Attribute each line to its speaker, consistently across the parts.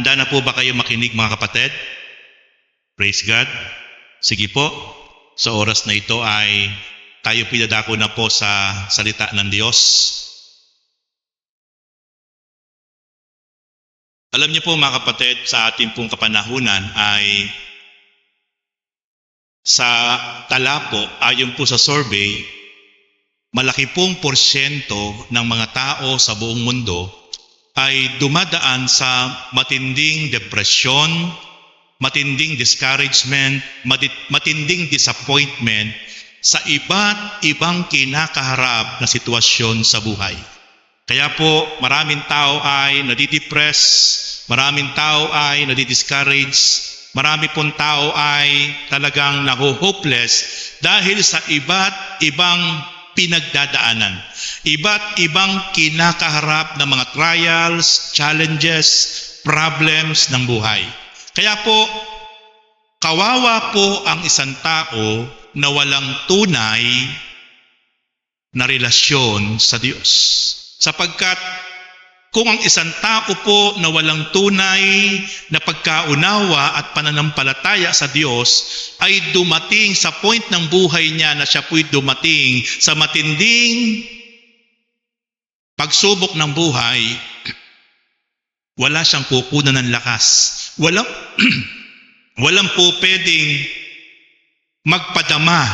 Speaker 1: Handa na po ba kayo makinig mga kapatid? Praise God. Sige po, sa oras na ito ay tayo pinadako na po sa salita ng Diyos. Alam niyo po mga kapatid, sa ating pong kapanahunan ay sa tala po, ayon po sa survey, malaki pong porsyento ng mga tao sa buong mundo ay dumadaan sa matinding depresyon, matinding discouragement, matinding disappointment sa iba't ibang kinakaharap na sitwasyon sa buhay. Kaya po maraming tao ay nadidepress, maraming tao ay nadidiscourage, marami pong tao ay talagang naho-hopeless dahil sa iba't ibang pinagdadaanan, iba't ibang kinakaharap na mga trials, challenges, problems ng buhay. Kaya po, kawawa po ang isang tao na walang tunay na relasyon sa Diyos. Sapagkat kung ang isang tao po na walang tunay na pagkaunawa at pananampalataya sa Diyos ay dumating sa point ng buhay niya na siya po'y dumating sa matinding pagsubok ng buhay, wala siyang kukunan ng lakas. Walang po pwedeng magpadama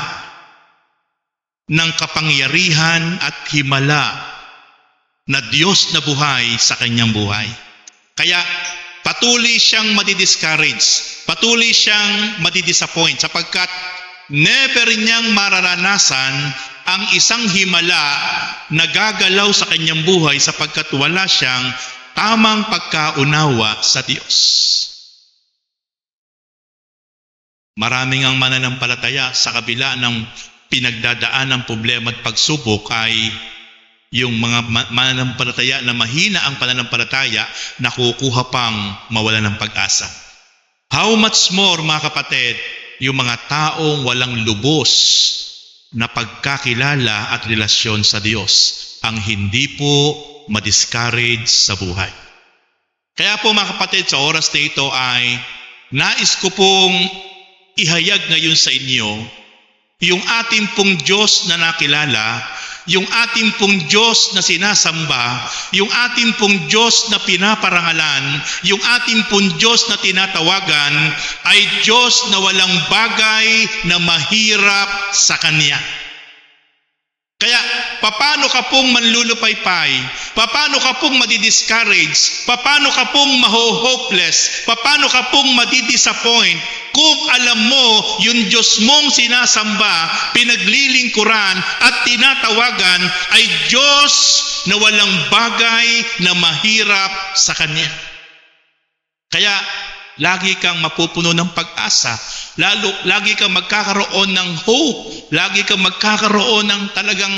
Speaker 1: ng kapangyarihan at himala na Diyos na buhay sa kanyang buhay. Kaya patuloy siyang madidiscourage, patuloy siyang madidisappoint sapagkat never niyang mararanasan ang isang himala na gagalaw sa kanyang buhay sapagkat wala siyang tamang pagkaunawa sa Diyos. Maraming ang mananampalataya sa kabila ng pinagdadaan ng problema at pagsubok ay yung mga mananampalataya na mahina ang pananampalataya, nakukuha pang mawala ng pag-asa. How much more mga kapatid, yung mga taong walang lubos na pagkakilala at relasyon sa Diyos ang hindi po madiscourage sa buhay. Kaya po mga kapatid, sa oras na ito ay nais ko pong ihayag ngayon sa inyo yung ating pong Diyos na nakilala, yung ating pong Diyos na sinasamba, yung ating pong Diyos na pinaparangalan, yung ating pong Diyos na tinatawagan ay Diyos na walang bagay na mahirap sa Kanya. Kaya, paano ka pong manlulupaypay? Paano ka pong madidiscourage? Paano ka pong maho-hopeless? Paano ka pong madidisappoint? Kung alam mo, yung Diyos mong sinasamba, pinaglilingkuran at tinatawagan ay Diyos na walang bagay na mahirap sa Kanya. Kaya, lagi kang mapupuno ng pag-asa. Lagi kang magkakaroon ng hope. Lagi kang magkakaroon ng talagang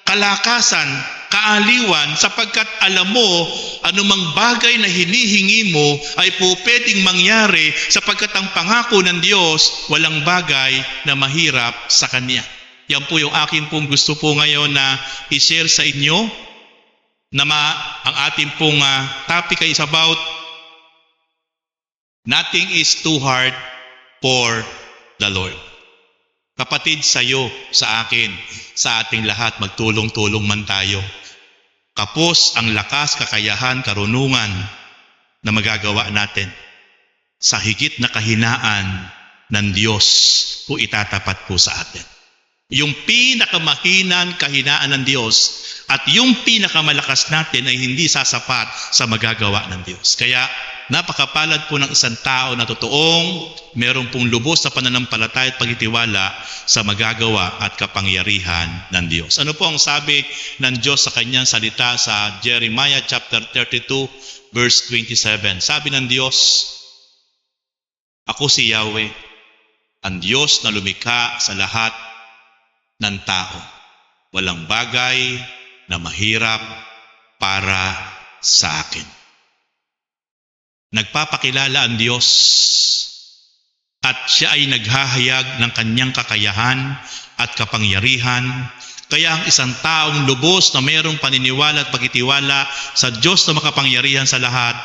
Speaker 1: kalakasan, kaaliwan, sapagkat alam mo, anumang bagay na hinihingi mo ay po pwedeng mangyari sapagkat ang pangako ng Diyos, walang bagay na mahirap sa Kanya. Yan po yung akin pong gusto po ngayon na i-share sa inyo na ang ating pong topic is about nothing is too hard for the Lord. Kapatid, sa iyo, sa akin, sa ating lahat, magtulong-tulong man tayo. Kapos ang lakas, kakayahan, karunungan na magagawa natin. Sa higit na kahinaan ng Diyos po itatapat po sa atin. Yung pinakamahinang kahinaan ng Diyos at yung pinakamalakas natin ay hindi sasapat sa magagawa ng Diyos. Kaya napakapalad po ng isang tao na totoong meron pong lubos na pananampalataya at pagtitiwala sa magagawa at kapangyarihan ng Diyos. Ano po ang sabi ng Diyos sa kanyang salita sa Jeremiah chapter 32 verse 27? Sabi ng Diyos, ako si Yahweh, ang Diyos na lumikha sa lahat ng tao. Walang bagay na mahirap para sa akin. Nagpapakilala ang Diyos at siya ay naghahayag ng kanyang kakayahan at kapangyarihan. Kaya ang isang taong lubos na mayroong paniniwala at pagtitiwala sa Diyos na makapangyarihan sa lahat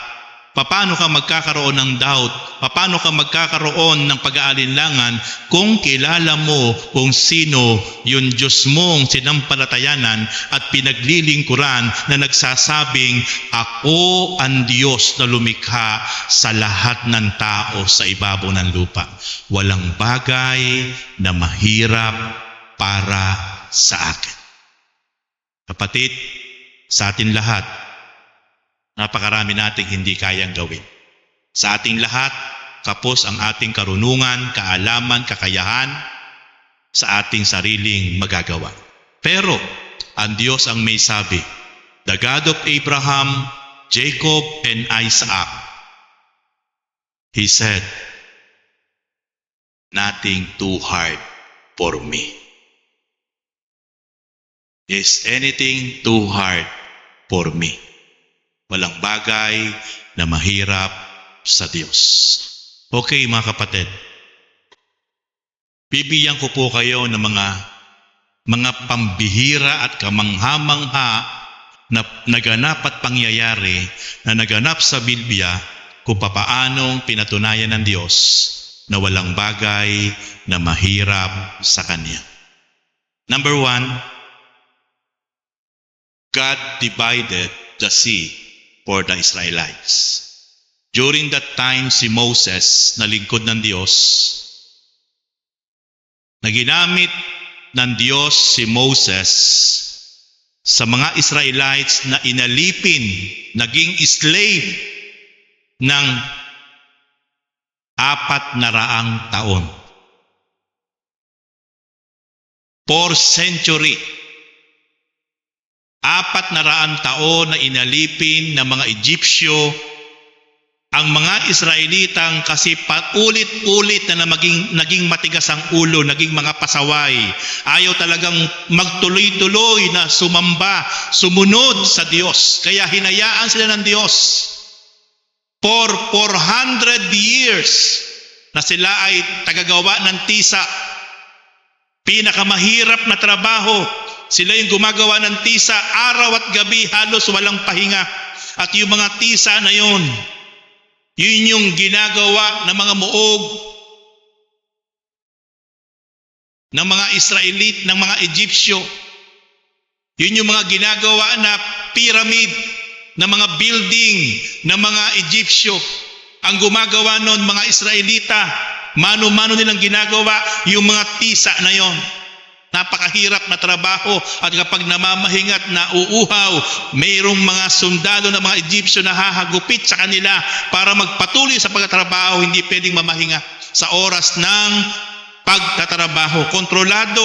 Speaker 1: Paano ka magkakaroon ng doubt? Paano ka magkakaroon ng pag-aalinlangan kung kilala mo kung sino yung Diyos mong sinampalatayanan at pinaglilingkuran na nagsasabing, ako ang Diyos na lumikha sa lahat ng tao sa ibabaw ng lupa. Walang bagay na mahirap para sa akin. Kapatid, sa atin lahat, napakarami nating hindi kayang gawin. Sa ating lahat, kapos ang ating karunungan, kaalaman, kakayahan sa ating sariling magagawa. Pero, ang Diyos ang may sabi, the God of Abraham, Jacob, and Isaac. He said, nothing too hard for me. Is anything too hard for me? Walang bagay na mahirap sa Diyos. Okay mga kapatid, bibigyan ko po kayo ng mga pambihira at kamangha-mangha na naganap at pangyayari na naganap sa Biblia kung papaanong pinatunayan ng Diyos na walang bagay na mahirap sa Kanya. Number 1, God divided the sea for the Israelites. During that time, si Moses, na lingkod ng Diyos, na ginamit ng Diyos si Moses sa mga Israelites na inalipin, naging slave ng 400 taon. 4 century. 400 taon na inalipin ng mga Egyptyo ang mga Israelitang kasi paulit-ulit na naging matigas ang ulo, naging mga pasaway. Ayaw talagang magtuloy-tuloy na sumamba, sumunod sa Diyos. Kaya hinayaan sila ng Diyos. For 400 years na sila ay tagagawa ng tisa. Pinakamahirap na trabaho. Sila yung gumagawa ng tisa araw at gabi, halos walang pahinga. At yung mga tisa na yun yung ginagawa ng mga muog ng mga Israelite, ng mga Egyptyo. Yun yung mga ginagawa na pyramid ng mga building ng mga Egyptyo. Ang gumagawa nun mga Israelita, mano-mano nilang ginagawa yung mga tisa na yon. Napakahirap na trabaho at kapag namamahingat na uuhaw, mayroong mga sundalo ng mga Egyptyo na hahagupit sa kanila para magpatuloy sa pagtatrabaho, hindi pwedeng mamahinga sa oras ng pagtatrabaho. Kontrolado,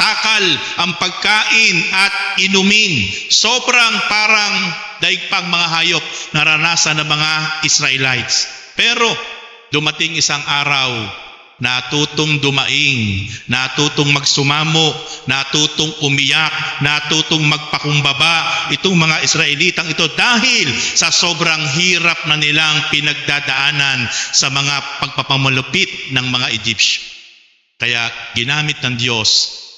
Speaker 1: takal ang pagkain at inumin. Sobrang parang daigpang mga hayop naranasan ng mga Israelites. Pero dumating isang araw, natutong dumaing, natutong magsumamo, natutong umiyak, natutong magpakumbaba itong mga Israelitang ito dahil sa sobrang hirap na nilang pinagdadaanan sa mga pagpapamalupit ng mga Egyptyo. Kaya ginamit ng Diyos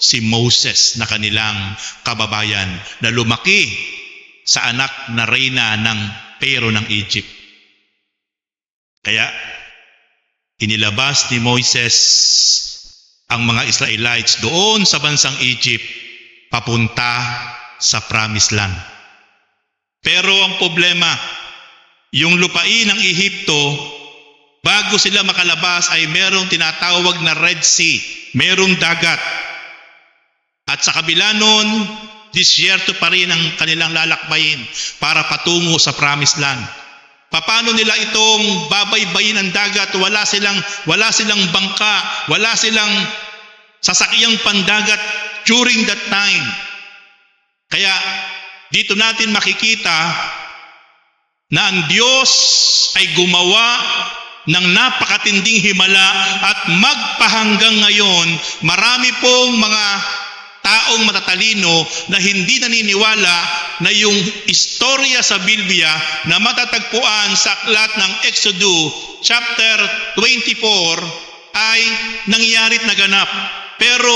Speaker 1: si Moses na kanilang kababayan na lumaki sa anak na reyna ng Pero ng Egypt. Kaya inilabas ni Moises ang mga Israelites doon sa bansang Egypt papunta sa Promised Land. Pero ang problema, yung lupain ng Ehipto, bago sila makalabas ay merong tinatawag na Red Sea, merong dagat. At sa kabila nun, disyerto pa rin ang kanilang lalakbayin para patungo sa Promised Land. Paano nila itong babaybayin ang dagat? Wala silang bangka, wala silang sasakyang pandagat during that time. Kaya dito natin makikita na ang Diyos ay gumawa ng napakatinding himala at magpahanggang ngayon, marami pong mga taong matatalino na hindi naniniwala na yung istorya sa Biblia na matatagpuan sa aklat ng Exodus chapter 24 ay nangyarit na ganap. Pero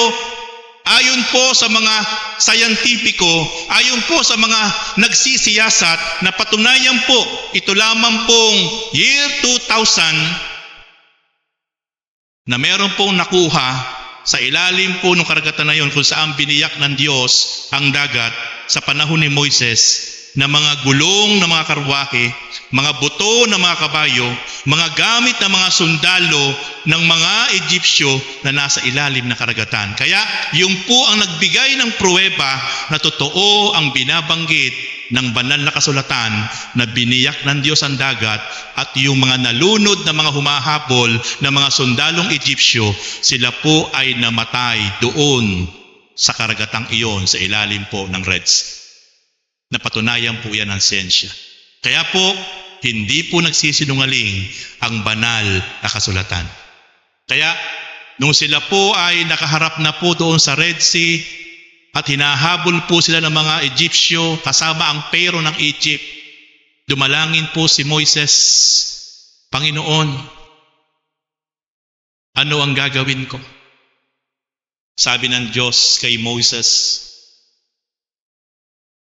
Speaker 1: ayon po sa mga sayantipiko, ayon po sa mga nagsisiyasat, na patunayan po ito lamang pong year 2000 na meron pong nakuha sa ilalim po ng karagatan na yon kung saan biniyak ng Diyos ang dagat sa panahon ni Moises, na mga gulong ng mga karwahe, mga buto ng mga kabayo, mga gamit ng mga sundalo ng mga Egyptyo na nasa ilalim ng karagatan. Kaya yung po ang nagbigay ng pruweba na totoo ang binabanggit ng banal na kasulatan na biniyak ng Diyos ang dagat, at yung mga nalunod na mga humahabol na mga sundalong Egyptyo, sila po ay namatay doon sa karagatang iyon sa ilalim po ng Red Sea. Napatunayan po yan ang siyensya. Kaya po, hindi po nagsisinungaling ang banal na kasulatan. Kaya, nung sila po ay nakaharap na po doon sa Red Sea at hinahabol po sila ng mga Egyptyo kasama ang Pharaoh ng Egypt, dumalangin po si Moises, Panginoon, ano ang gagawin ko? Sabi ng Diyos kay Moses,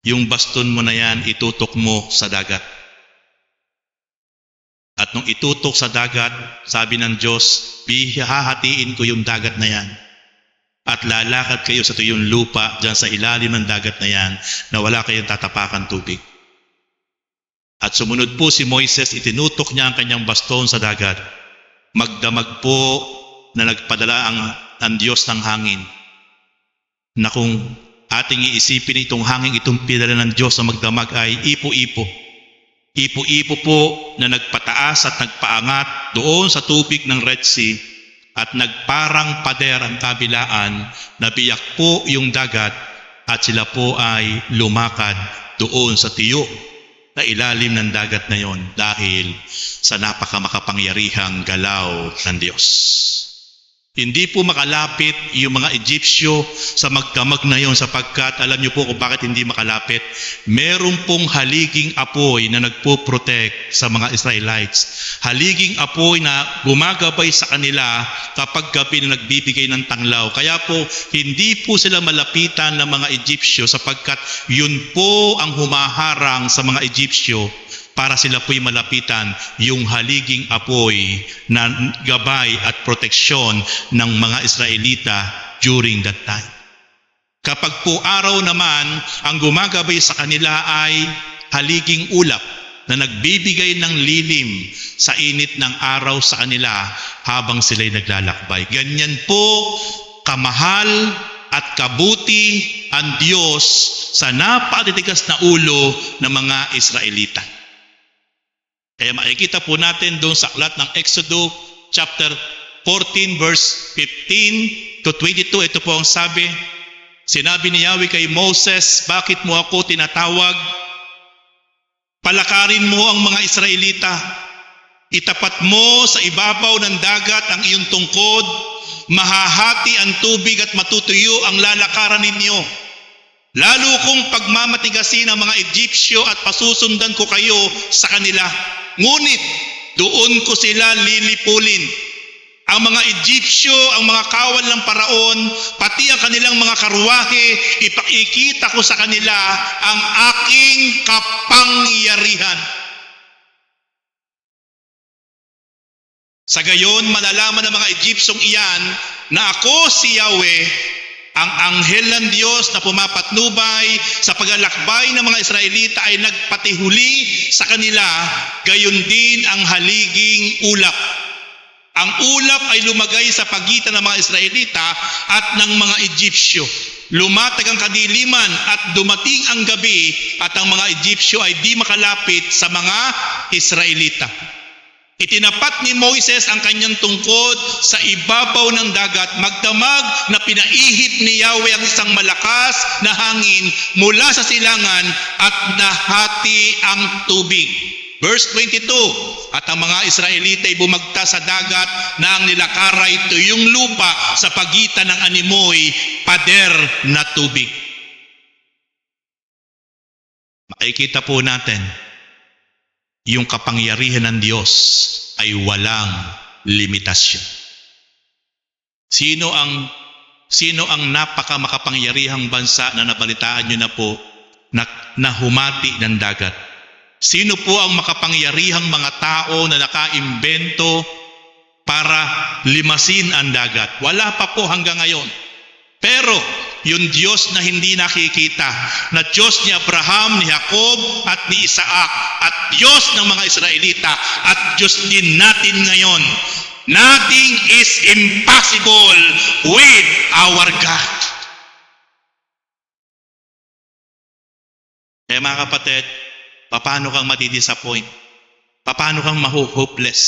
Speaker 1: yung baston mo na yan, itutok mo sa dagat. At nung itutok sa dagat, sabi ng Diyos, hahatiin ko yung dagat na yan. At lalakad kayo sa tuyong lupa dyan sa ilalim ng dagat na yan, na wala kayong tatapakan tubig. At sumunod po si Moises, itinutok niya ang kanyang baston sa dagat. Magdamag po na nagpadala ang Diyos ng hangin, na kung ating iisipin itong hangin itong pinadala ng Diyos na magdamag ay ipo-ipo. Ipo-ipo po na nagpataas at nagpaangat doon sa tubig ng Red Sea, at nagparang pader ang kabilaan, nabiyak po yung dagat, at sila po ay lumakad doon sa tiyo na ilalim ng dagat na yon dahil sa napakamakapangyarihang galaw ng Diyos. Hindi po makalapit yung mga Egyptyo sa magdamag na yon, sapagkat alam niyo po kung bakit hindi makalapit. Meron pong haliging apoy na nagpo-protect sa mga Israelites. Haliging apoy na gumagabay sa kanila kapag gabi na nagbibigay ng tanglaw. Kaya po hindi po sila malapitan ng mga Egyptyo, sapagkat yun po ang humaharang sa mga Egyptyo para sila po'y malapitan, yung haliging apoy na gabay at proteksyon ng mga Israelita during that time. Kapag po araw naman, ang gumagabay sa kanila ay haliging ulap na nagbibigay ng lilim sa init ng araw sa kanila habang sila'y naglalakbay. Ganyan po kamahal at kabuti ang Diyos sa napakatitigas na ulo ng mga Israelita. Kaya makikita po natin doon sa aklat ng Exodus chapter 14 verse 15 to 22. Ito po ang sabi, sinabi ni Yahweh kay Moses, bakit mo ako tinatawag? Palakarin mo ang mga Israelita. Itapat mo sa ibabaw ng dagat ang iyong tungkod. Mahahati ang tubig at matutuyo ang lalakaran ninyo. Lalo kong pagmamatigasin ang mga Egyptyo at pasusundan ko kayo sa kanila. Ngunit doon ko sila lilipulin. Ang mga Egyptyo, ang mga kawal ng Paraon, pati ang kanilang mga karwahe, ipakikita ko sa kanila ang aking kapangyarihan. Sa gayon, malalaman ng mga Egyptyong iyan na ako si Yahweh, ang anghel ng Diyos na pumapatnubay sa paglalakbay ng mga Israelita ay nagpatihuli sa kanila, gayon din ang haliging ulap. Ang ulap ay lumagay sa pagitan ng mga Israelita at ng mga Egyptyo. Lumatag ang kadiliman at dumating ang gabi, at ang mga Egyptyo ay di makalapit sa mga Israelita. Itinapat ni Moises ang kanyang tungkod sa ibabaw ng dagat, magdamag na pinaihip ni Yahweh ang isang malakas na hangin mula sa silangan at nahati ang tubig. Verse 22, at ang mga Israelita ay bumagta sa dagat na ang nilakaray tuyong lupa sa pagitan ng animoy, pader na tubig. Makikita po natin, yung kapangyarihan ng Diyos ay walang limitasyon. Sino ang sino ang napakamakapangyarihang bansa na nabalitaan nyo na po na humati ng dagat? Sino po ang makapangyarihang mga tao na nakaimbento para limasin ang dagat? Wala pa po hanggang ngayon. Pero yung Diyos na hindi nakikita, na Diyos ni Abraham, ni Jacob at ni Isaac, at Diyos ng mga Israelita, at Diyos din natin ngayon, nothing is impossible with our God. Kaya mga kapatid, paano kang madi-disappoint? Paano kang maho-hopeless?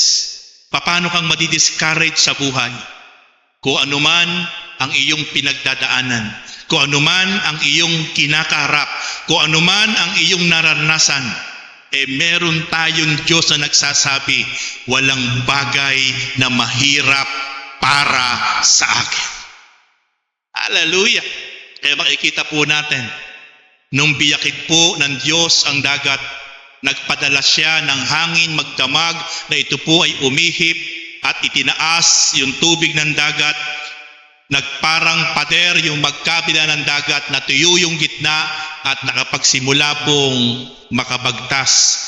Speaker 1: Paano kang madi-discourage sa buhay? Kung anuman ang iyong pinagdadaanan, kung anuman ang iyong kinakaharap, kung anuman ang iyong naranasan, meron tayong Diyos na nagsasabi, walang bagay na mahirap para sa akin. Hallelujah! Kaya makikita po natin, nung biyakid po ng Diyos ang dagat, nagpadala siya ng hangin magdamag na ito po ay umihip at itinaas yung tubig ng dagat. Nagparang pader yung magkabila ng dagat, natuyo yung gitna at nakapagsimula pong makalagpas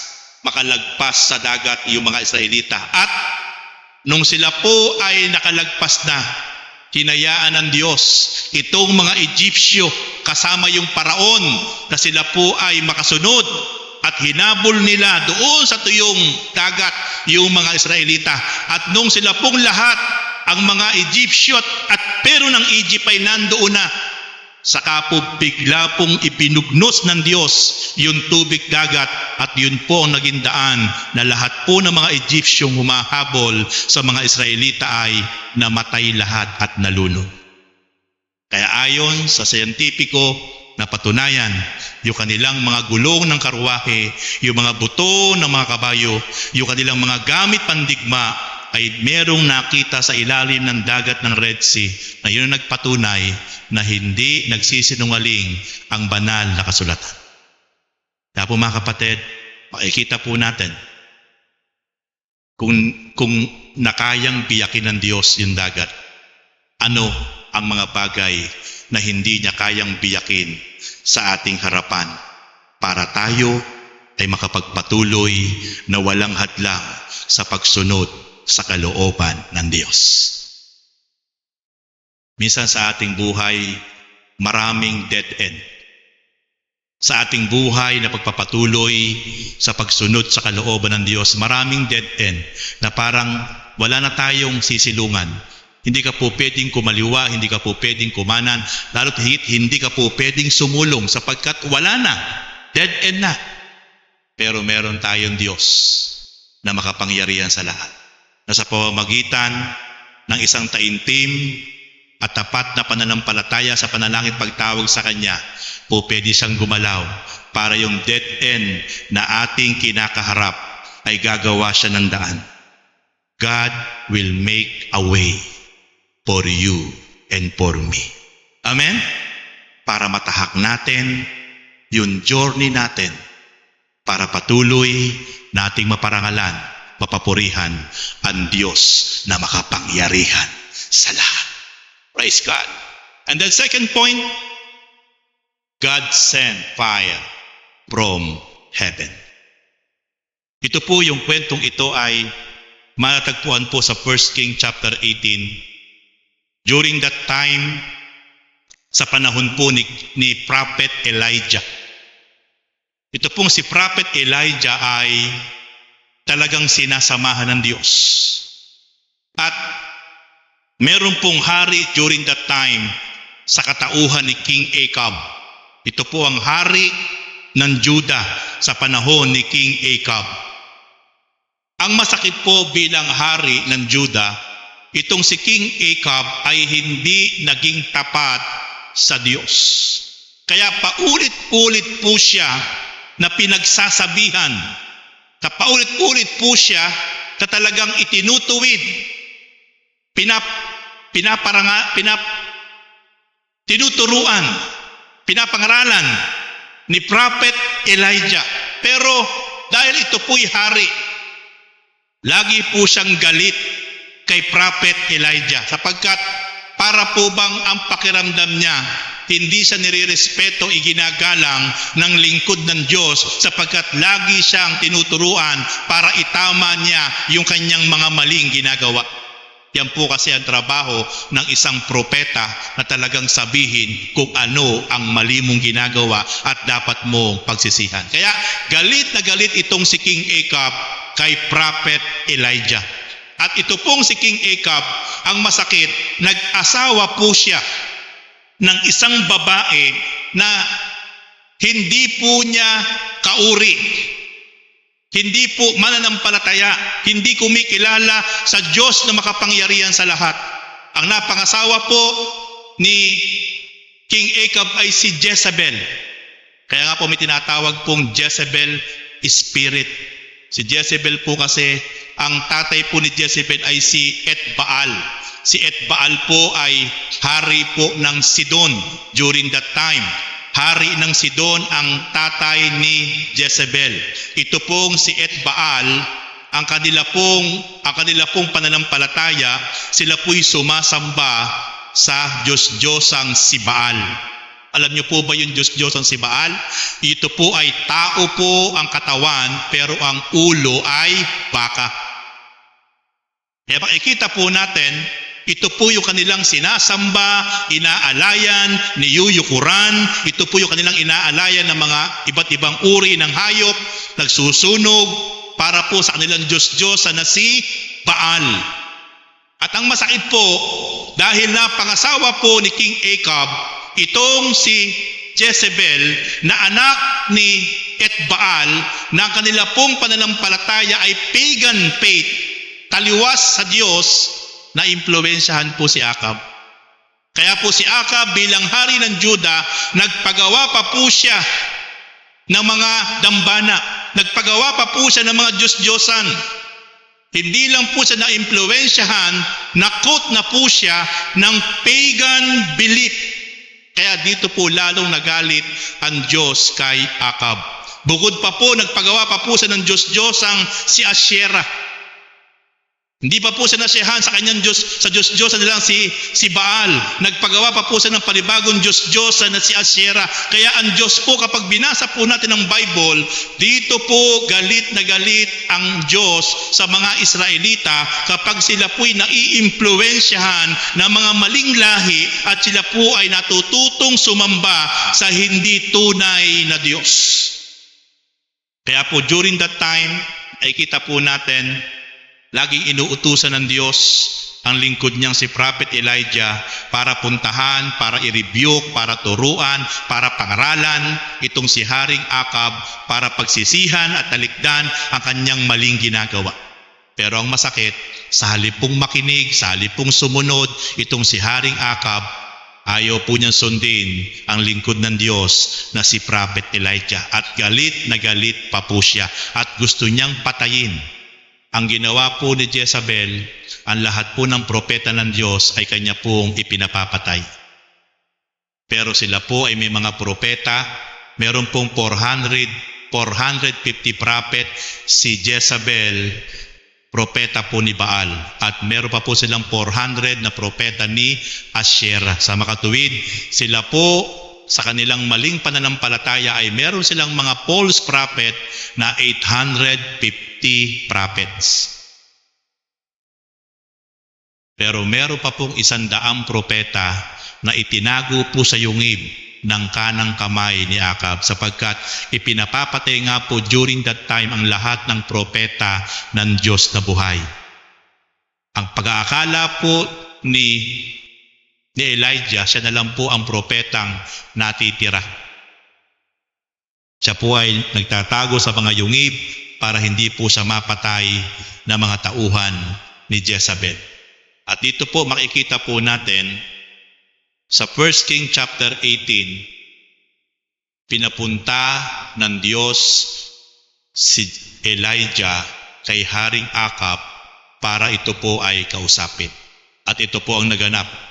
Speaker 1: sa dagat yung mga Israelita. At nung sila po ay nakalagpas na, hinayaan ng Diyos itong mga Egyptyo kasama yung paraon na sila po ay makasunod at hinabol nila doon sa tuyong dagat yung mga Israelita. At nung sila pong lahat, ang mga Egyptyo at pero ng Egypt ay nandoon na, saka po bigla pong ipinugnos ng Diyos yung tubig dagat at yun po ang naging daan na lahat po ng mga Egyptyong humahabol sa mga Israelita ay namatay lahat at nalunod. Kaya ayon sa siyentipiko na patunayan, yung kanilang mga gulong ng karwahe, yung mga buto ng mga kabayo, yung kanilang mga gamit pandigma ay merong nakita sa ilalim ng dagat ng Red Sea na yun ang nagpatunay na hindi nagsisinungaling ang banal na kasulatan. Kaya po mga kapatid, makikita po natin kung nakayang biyakin ng Diyos yung dagat, ano ang mga bagay na hindi niya kayang biyakin sa ating harapan para tayo ay makapagpatuloy na walang hadlang sa pagsunod sa kalooban ng Diyos. Minsan sa ating buhay, maraming dead end. Sa ating buhay na pagpapatuloy sa pagsunod sa kalooban ng Diyos, maraming dead end na parang wala na tayong sisilungan. Hindi ka po pwedeng kumaliwa, hindi ka po pwedeng kumanan, lalo't higit hindi ka po pwedeng sumulong sapagkat wala na, dead end na. Pero meron tayong Diyos na makapangyarihan sa lahat, na sa pamamagitan ng isang taimtim at tapat na pananampalataya sa panalangin pagtawag sa Kanya, po pwede siyang gumalaw para yung dead end na ating kinakaharap ay gagawa siya ng daan. God will make a way for you and for me. Amen? Para matahak natin yung journey natin, para patuloy nating maparangalan, mapapurihan ang Diyos na makapangyarihan sa lahat. Praise God. And then second point, God sent fire from heaven. Ito po yung kwentong ito ay matatagpuan po sa 1 King chapter 18. During that time, sa panahon po ni Prophet Elijah. Ito pong si Prophet Elijah ay talagang sinasamahan ng Diyos. At meron pong hari during that time sa katauhan ni King Ahab. Ito po ang hari ng Judah sa panahon ni King Ahab. Ang masakit po bilang hari ng Judah, itong si King Ahab ay hindi naging tapat sa Diyos. Kaya paulit-ulit po siya na pinagsasabihan, na paulit-ulit po siya na talagang itinutuwid, tinuturuan, pinapangaralan ni Prophet Elijah. Pero dahil ito po'y hari, lagi po siyang galit kay Prophet Elijah sapagkat Para po bang ang pakiramdam niya, hindi siya nirerespeto, iginagalang ng lingkod ng Diyos sapagkat lagi siyang tinuturuan para itama niya yung kanyang mga maling ginagawa. Yan po kasi ang trabaho ng isang propeta na talagang sabihin kung ano ang mali mong ginagawa at dapat mong pagsisihan. Kaya galit na galit itong si King Ahab kay Prophet Elijah. At ito pong si King Ahab, ang masakit, nag-asawa po siya ng isang babae na hindi po niya kauri. Hindi po mananampalataya, hindi kumikilala sa Diyos na makapangyarihan sa lahat. Ang napangasawa po ni King Ahab ay si Jezebel. Kaya nga po may tinatawag pong Jezebel spirit. Si Jezebel po kasi, ang tatay po ni Jezebel ay si Etbaal. Si Etbaal po ay hari po ng Sidon during that time. Hari ng Sidon ang tatay ni Jezebel. Ito pong si Etbaal, ang kanila pong pananampalataya, sila po'y sumasamba sa Diyos-Diyosang si Baal. Alam niyo po ba yung Diyos-Diyosang si Baal? Ito po ay tao po ang katawan, pero ang ulo ay baka. Kaya makikita po natin, ito po yung kanilang sinasamba, inaalayan, niyuyukuran. Ito po yung kanilang inaalayan ng mga iba't ibang uri ng hayop, nagsusunog para po sa kanilang Diyos-Diyosa na si Baal. At ang masakit po, dahil napangasawa po ni King Ahab, itong si Jezebel na anak ni Etbaal, na ang kanila pong pananampalataya ay pagan faith, taliwas sa Diyos, na impluwensyahan po si Ahab. Kaya po si Ahab bilang hari ng Juda, nagpagawa pa po siya ng mga dambana, nagpagawa pa po siya ng mga Diyos-Diyosan. Hindi lang po siya na-impluwensyahan, nakot na po siya ng pagan belief. Kaya dito po lalong nagalit ang Diyos kay Ahab. Bukod pa po, nagpagawa pa po siya ng Diyos-Diyosang si Asherah. Hindi pa po siya nasiyahan sa kanyang Diyos, sa Diyos-Diyosan nilang si Baal. Nagpagawa pa po siya ng panibagong Diyos-Diyosan na si Asherah. Kaya ang Diyos po, kapag binasa po natin ang Bible, dito po galit na galit ang Diyos sa mga Israelita kapag sila po'y naiimpluwensyahan ng mga maling lahi at sila po ay natututong sumamba sa hindi tunay na Diyos. Kaya po during that time, ay kita po natin, laging inuutusan ng Diyos ang lingkod niyang si Prophet Elijah para puntahan, para i-rebuke, para turuan, para pangaralan itong si Haring Ahab para pagsisihan at talikdan ang kanyang maling ginagawa. Pero ang masakit, sa halip pong makinig, sa halip pong sumunod, itong si Haring Ahab, ayaw po niyang sundin ang lingkod ng Diyos na si Prophet Elijah. At galit na galit pa po siya at gusto niyang patayin. Ang ginawa po ni Jezebel, ang lahat po ng propeta ng Diyos ay kanya pong ipinapapatay. Pero sila po ay may mga propeta, meron pong 450 prophet si Jezebel, propeta po ni Baal. At meron pa po silang 400 na propeta ni Asherah. Sa makatuwid, sila po sa kanilang maling pananampalataya ay meron silang mga false prophet na 850 prophets. Pero meron pa pong 100 propeta na itinago po sa yungib ng kanang kamay ni Ahab sapagkat ipinapapatay nga po during that time ang lahat ng propeta ng Diyos na buhay. Ang pag-aakala po ni Elijah, siya na lang po ang propetang natitira. Siya po ay nagtatago sa mga yungib para hindi po siya mapatay na mga tauhan ni Jezebel. At dito po makikita po natin sa 1 King chapter 18, pinapunta ng Diyos si Elijah kay Haring Ahab para ito po ay kausapin. At ito po ang naganap.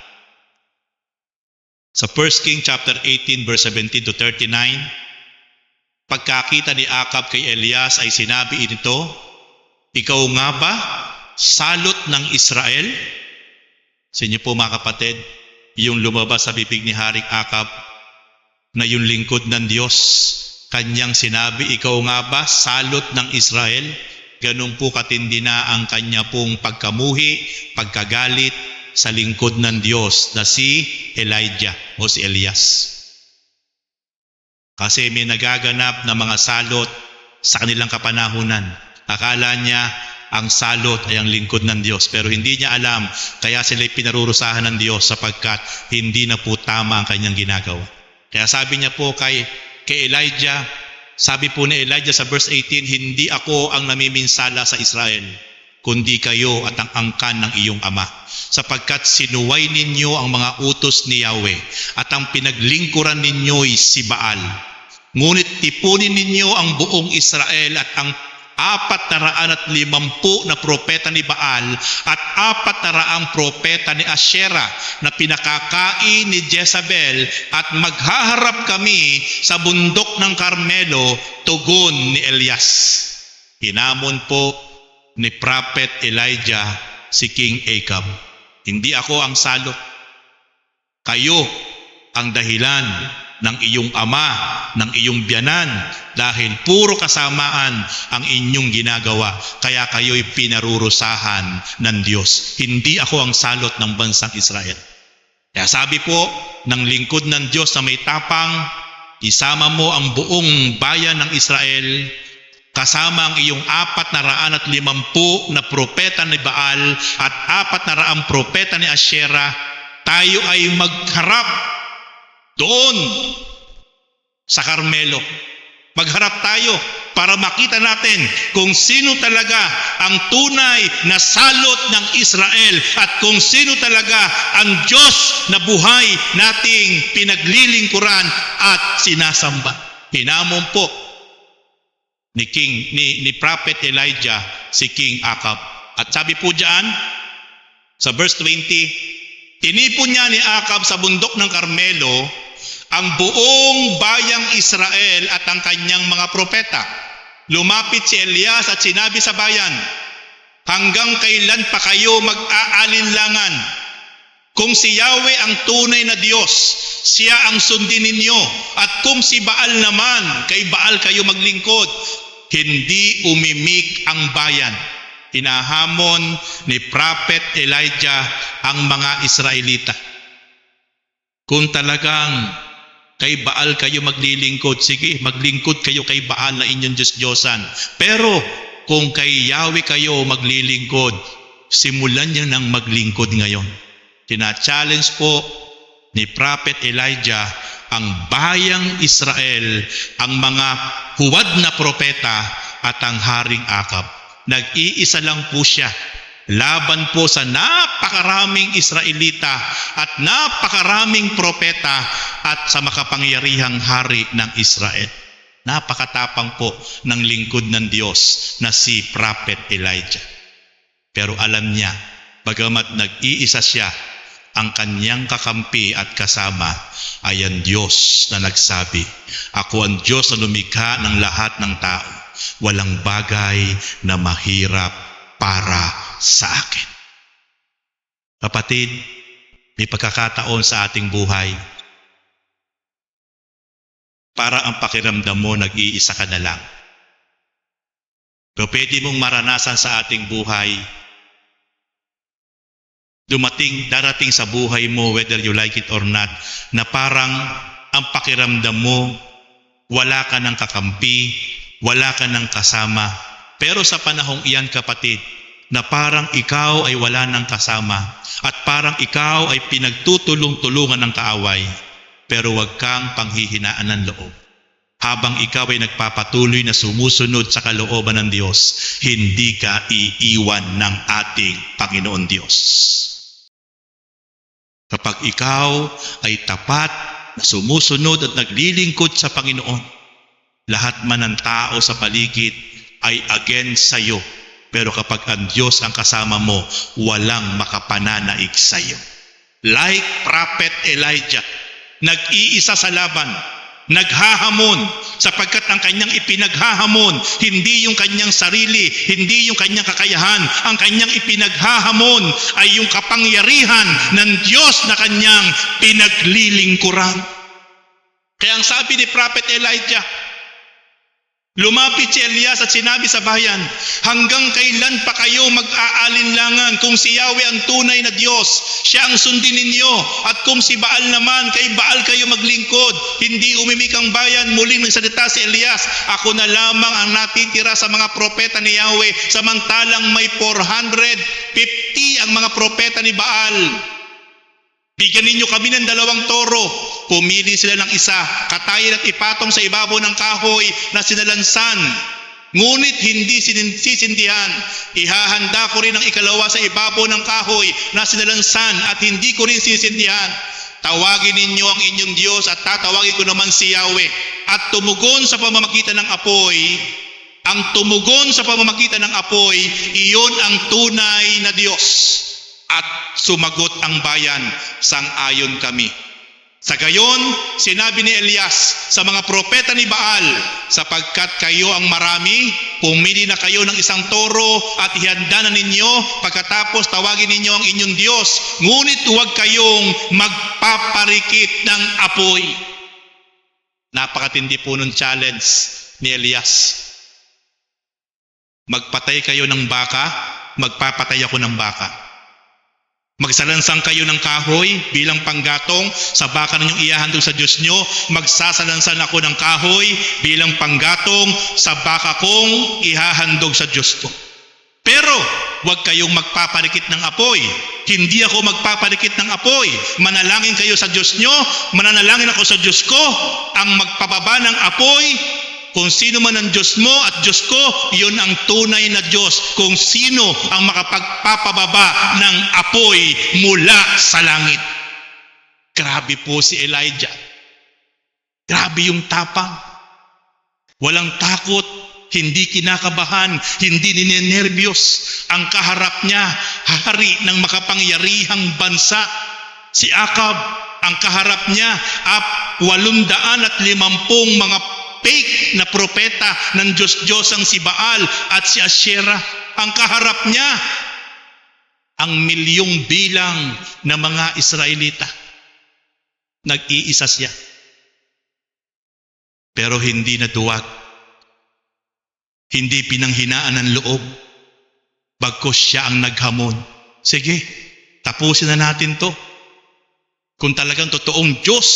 Speaker 1: Sa 1 King chapter 18 verse 17 to 39, pagkakita ni Ahab kay Elias ay sinabi ito, "Ikaw nga ba, salot ng Israel?" Sa inyo po mga kapatid, yung lumabas sa bibig ni Haring Akab na yung lingkod ng Diyos. Kanyang sinabi, ikaw nga ba salot ng Israel? Ganun po katindi na ang kanya pong pagkamuhi, pagkagalit sa lingkod ng Diyos na si Elijah o si Elias. Kasi may nagaganap na mga salot sa kanilang kapanahunan. Akala niya ang salot ay ang lingkod ng Diyos, pero hindi niya alam, kaya sila'y pinarurusahan ng Diyos sapagkat hindi na po tama ang kanyang ginagawa. Kaya sabi niya po kay Elijah, sabi po ni Elijah sa verse 18, hindi ako ang namiminsala sa Israel, kundi kayo at ang angkan ng iyong ama. Sapagkat sinuway ninyo ang mga utos ni Yahweh at ang pinaglingkuran ninyo'y si Baal. Ngunit tipunin ninyo ang buong Israel at ang 450 na propeta ni Baal at 400 propeta ni Asherah na pinakakain ni Jezabel at maghaharap kami sa bundok ng Carmelo, tugon ni Elias. Hinamon po ni Prophet Elijah si King Ahab. Hindi ako ang salot. Kayo ang dahilan ng iyong ama, ng iyong biyanan, dahil puro kasamaan ang inyong ginagawa, kaya kayo'y pinarurusahan ng Diyos. Hindi ako ang salot ng bansang Israel. Kaya sabi po ng lingkod ng Diyos na may tapang, isama mo ang buong bayan ng Israel, kasama ang iyong 450 na propeta ni Baal at 400 propeta ni Asherah, tayo ay magharap doon sa Carmelo. Magharap tayo para makita natin kung sino talaga ang tunay na salot ng Israel at kung sino talaga ang Diyos na buhay nating pinaglilingkuran at sinasamba. Hinamon po ni Prophet Elijah si King Ahab. At sabi po diyan sa verse 20, tinipon niya ni Ahab sa bundok ng Carmelo ang buong bayang Israel at ang kanyang mga propeta. Lumapit si Elias at sinabi sa bayan, hanggang kailan pa kayo mag-aalinlangan? Kung si Yahweh ang tunay na Diyos, siya ang sundin ninyo. At kung si Baal naman, kay Baal kayo maglingkod. Hindi umimik ang bayan. Hinahamon ni Prophet Elijah ang mga Israelita. Kung talagang kay Baal kayo maglilingkod, sige, maglingkod kayo kay Baal na inyong Diyos-Diyosan. Pero kung kay Yahweh kayo maglilingkod, simulan niyo nang maglingkod ngayon. Tina-challenge po ni Prophet Elijah ang bayang Israel, ang mga huwad na propeta at ang Haring Akab. Nag-iisa lang po siya laban po sa napakaraming Israelita at napakaraming propeta at sa makapangyarihang hari ng Israel. Napakatapang po ng lingkod ng Diyos na si Prophet Elijah. Pero alam niya, bagamat nag-iisa siya, ang kanyang kakampi at kasama ay ang Diyos na nagsabi, ako ang Diyos na lumikha ng lahat ng tao. Walang bagay na mahirap para sa akin. Kapatid, may pagkakataon sa ating buhay para ang pakiramdam mo nag-iisa ka na lang. Pero pwede mong maranasan sa ating buhay, darating sa buhay mo, whether you like it or not, na parang ang pakiramdam mo, wala ka ng kakampi, wala ka ng kasama. Pero sa panahong iyan, kapatid, na parang ikaw ay wala ng kasama at parang ikaw ay pinagtutulong-tulungan ng kaaway, pero wag kang panghihinaan ng loob. Habang ikaw ay nagpapatuloy na sumusunod sa kalooban ng Diyos, hindi ka iiwan ng ating Panginoon Diyos. Kapag ikaw ay tapat na sumusunod at naglilingkod sa Panginoon, lahat man ng tao sa paligid ay against sa iyo. Pero kapag ang Diyos ang kasama mo, walang makapananaig sa iyo. Like Prophet Elijah, nag-iisa sa laban. naghahamon, sapagkat ang kanyang ipinaghahamon, hindi yung kanyang sarili, hindi yung kanyang kakayahan. Ang kanyang ipinaghahamon ay yung kapangyarihan ng Diyos na kanyang pinaglilingkuran. Kaya ang sabi ni Prophet Elijah, lumapit si Elias at sinabi sa bayan, hanggang kailan pa kayo mag-aalinlangan? Kung si Yahweh ang tunay na Diyos, siya ang sundin ninyo. At kung si Baal naman, kay Baal kayo maglingkod. Hindi umimik ang bayan. Muling nagsalita si Elias, ako na lamang ang natitira sa mga propeta ni Yahweh, samantalang may 450 ang mga propeta ni Baal. Bigyan ninyo kami ng 2 toro. Pumili sila ng isa, katayin at ipatong sa ibabaw ng kahoy na sinalansan. Ngunit hindi sisindihan. Ihahanda ko rin ang ikalawa sa ibabaw ng kahoy na sinalansan at hindi ko rin sisindihan. Tawagin ninyo ang inyong Diyos at tatawagin ko naman si Yahweh. At tumugon sa pamamagitan ng apoy, ang tumugon sa pamamagitan ng apoy, iyon ang tunay na Diyos. At sumagot ang bayan, sang-ayon kami. Sa gayon, sinabi ni Elias sa mga propeta ni Baal, sapagkat kayo ang marami, pumili na kayo ng 1 toro at ihanda na ninyo, pagkatapos tawagin ninyo ang inyong Diyos, ngunit huwag kayong magpaparikit ng apoy. Napakatindi po ng challenge ni Elias. Magpatay kayo ng baka, magpapatay ako ng baka. Magsalansang kayo ng kahoy bilang panggatong sa baka ninyong ihahandog sa Diyos nyo. Magsasalansan ako ng kahoy bilang panggatong sa baka kong ihahandog sa Diyos ko. Pero huwag kayong magpaparikit ng apoy. Hindi ako magpaparikit ng apoy. Manalangin kayo sa Diyos nyo, mananalangin ako sa Diyos ko. Ang magpababa ng apoy, kung sino man ang Diyos mo at Diyos ko, yun ang tunay na Diyos. Kung sino ang makapagpapababa ng apoy mula sa langit. Grabe po si Elijah. Grabe yung tapang. Walang takot, hindi kinakabahan, hindi ninenervyos. Ang kaharap niya, hari ng makapangyarihang bansa. Si Akab, ang kaharap niya, 850 mga fake na propeta ng Diyos-Diyos ang si Baal at si Asherah. Ang kaharap niya, ang milyong bilang na mga Israelita. Nag-iisa siya. Pero hindi naduwag. Hindi pinanghinaan ng loob. Bagkus siya ang naghamon. Sige, tapusin na natin to. Kung talagang totoong Diyos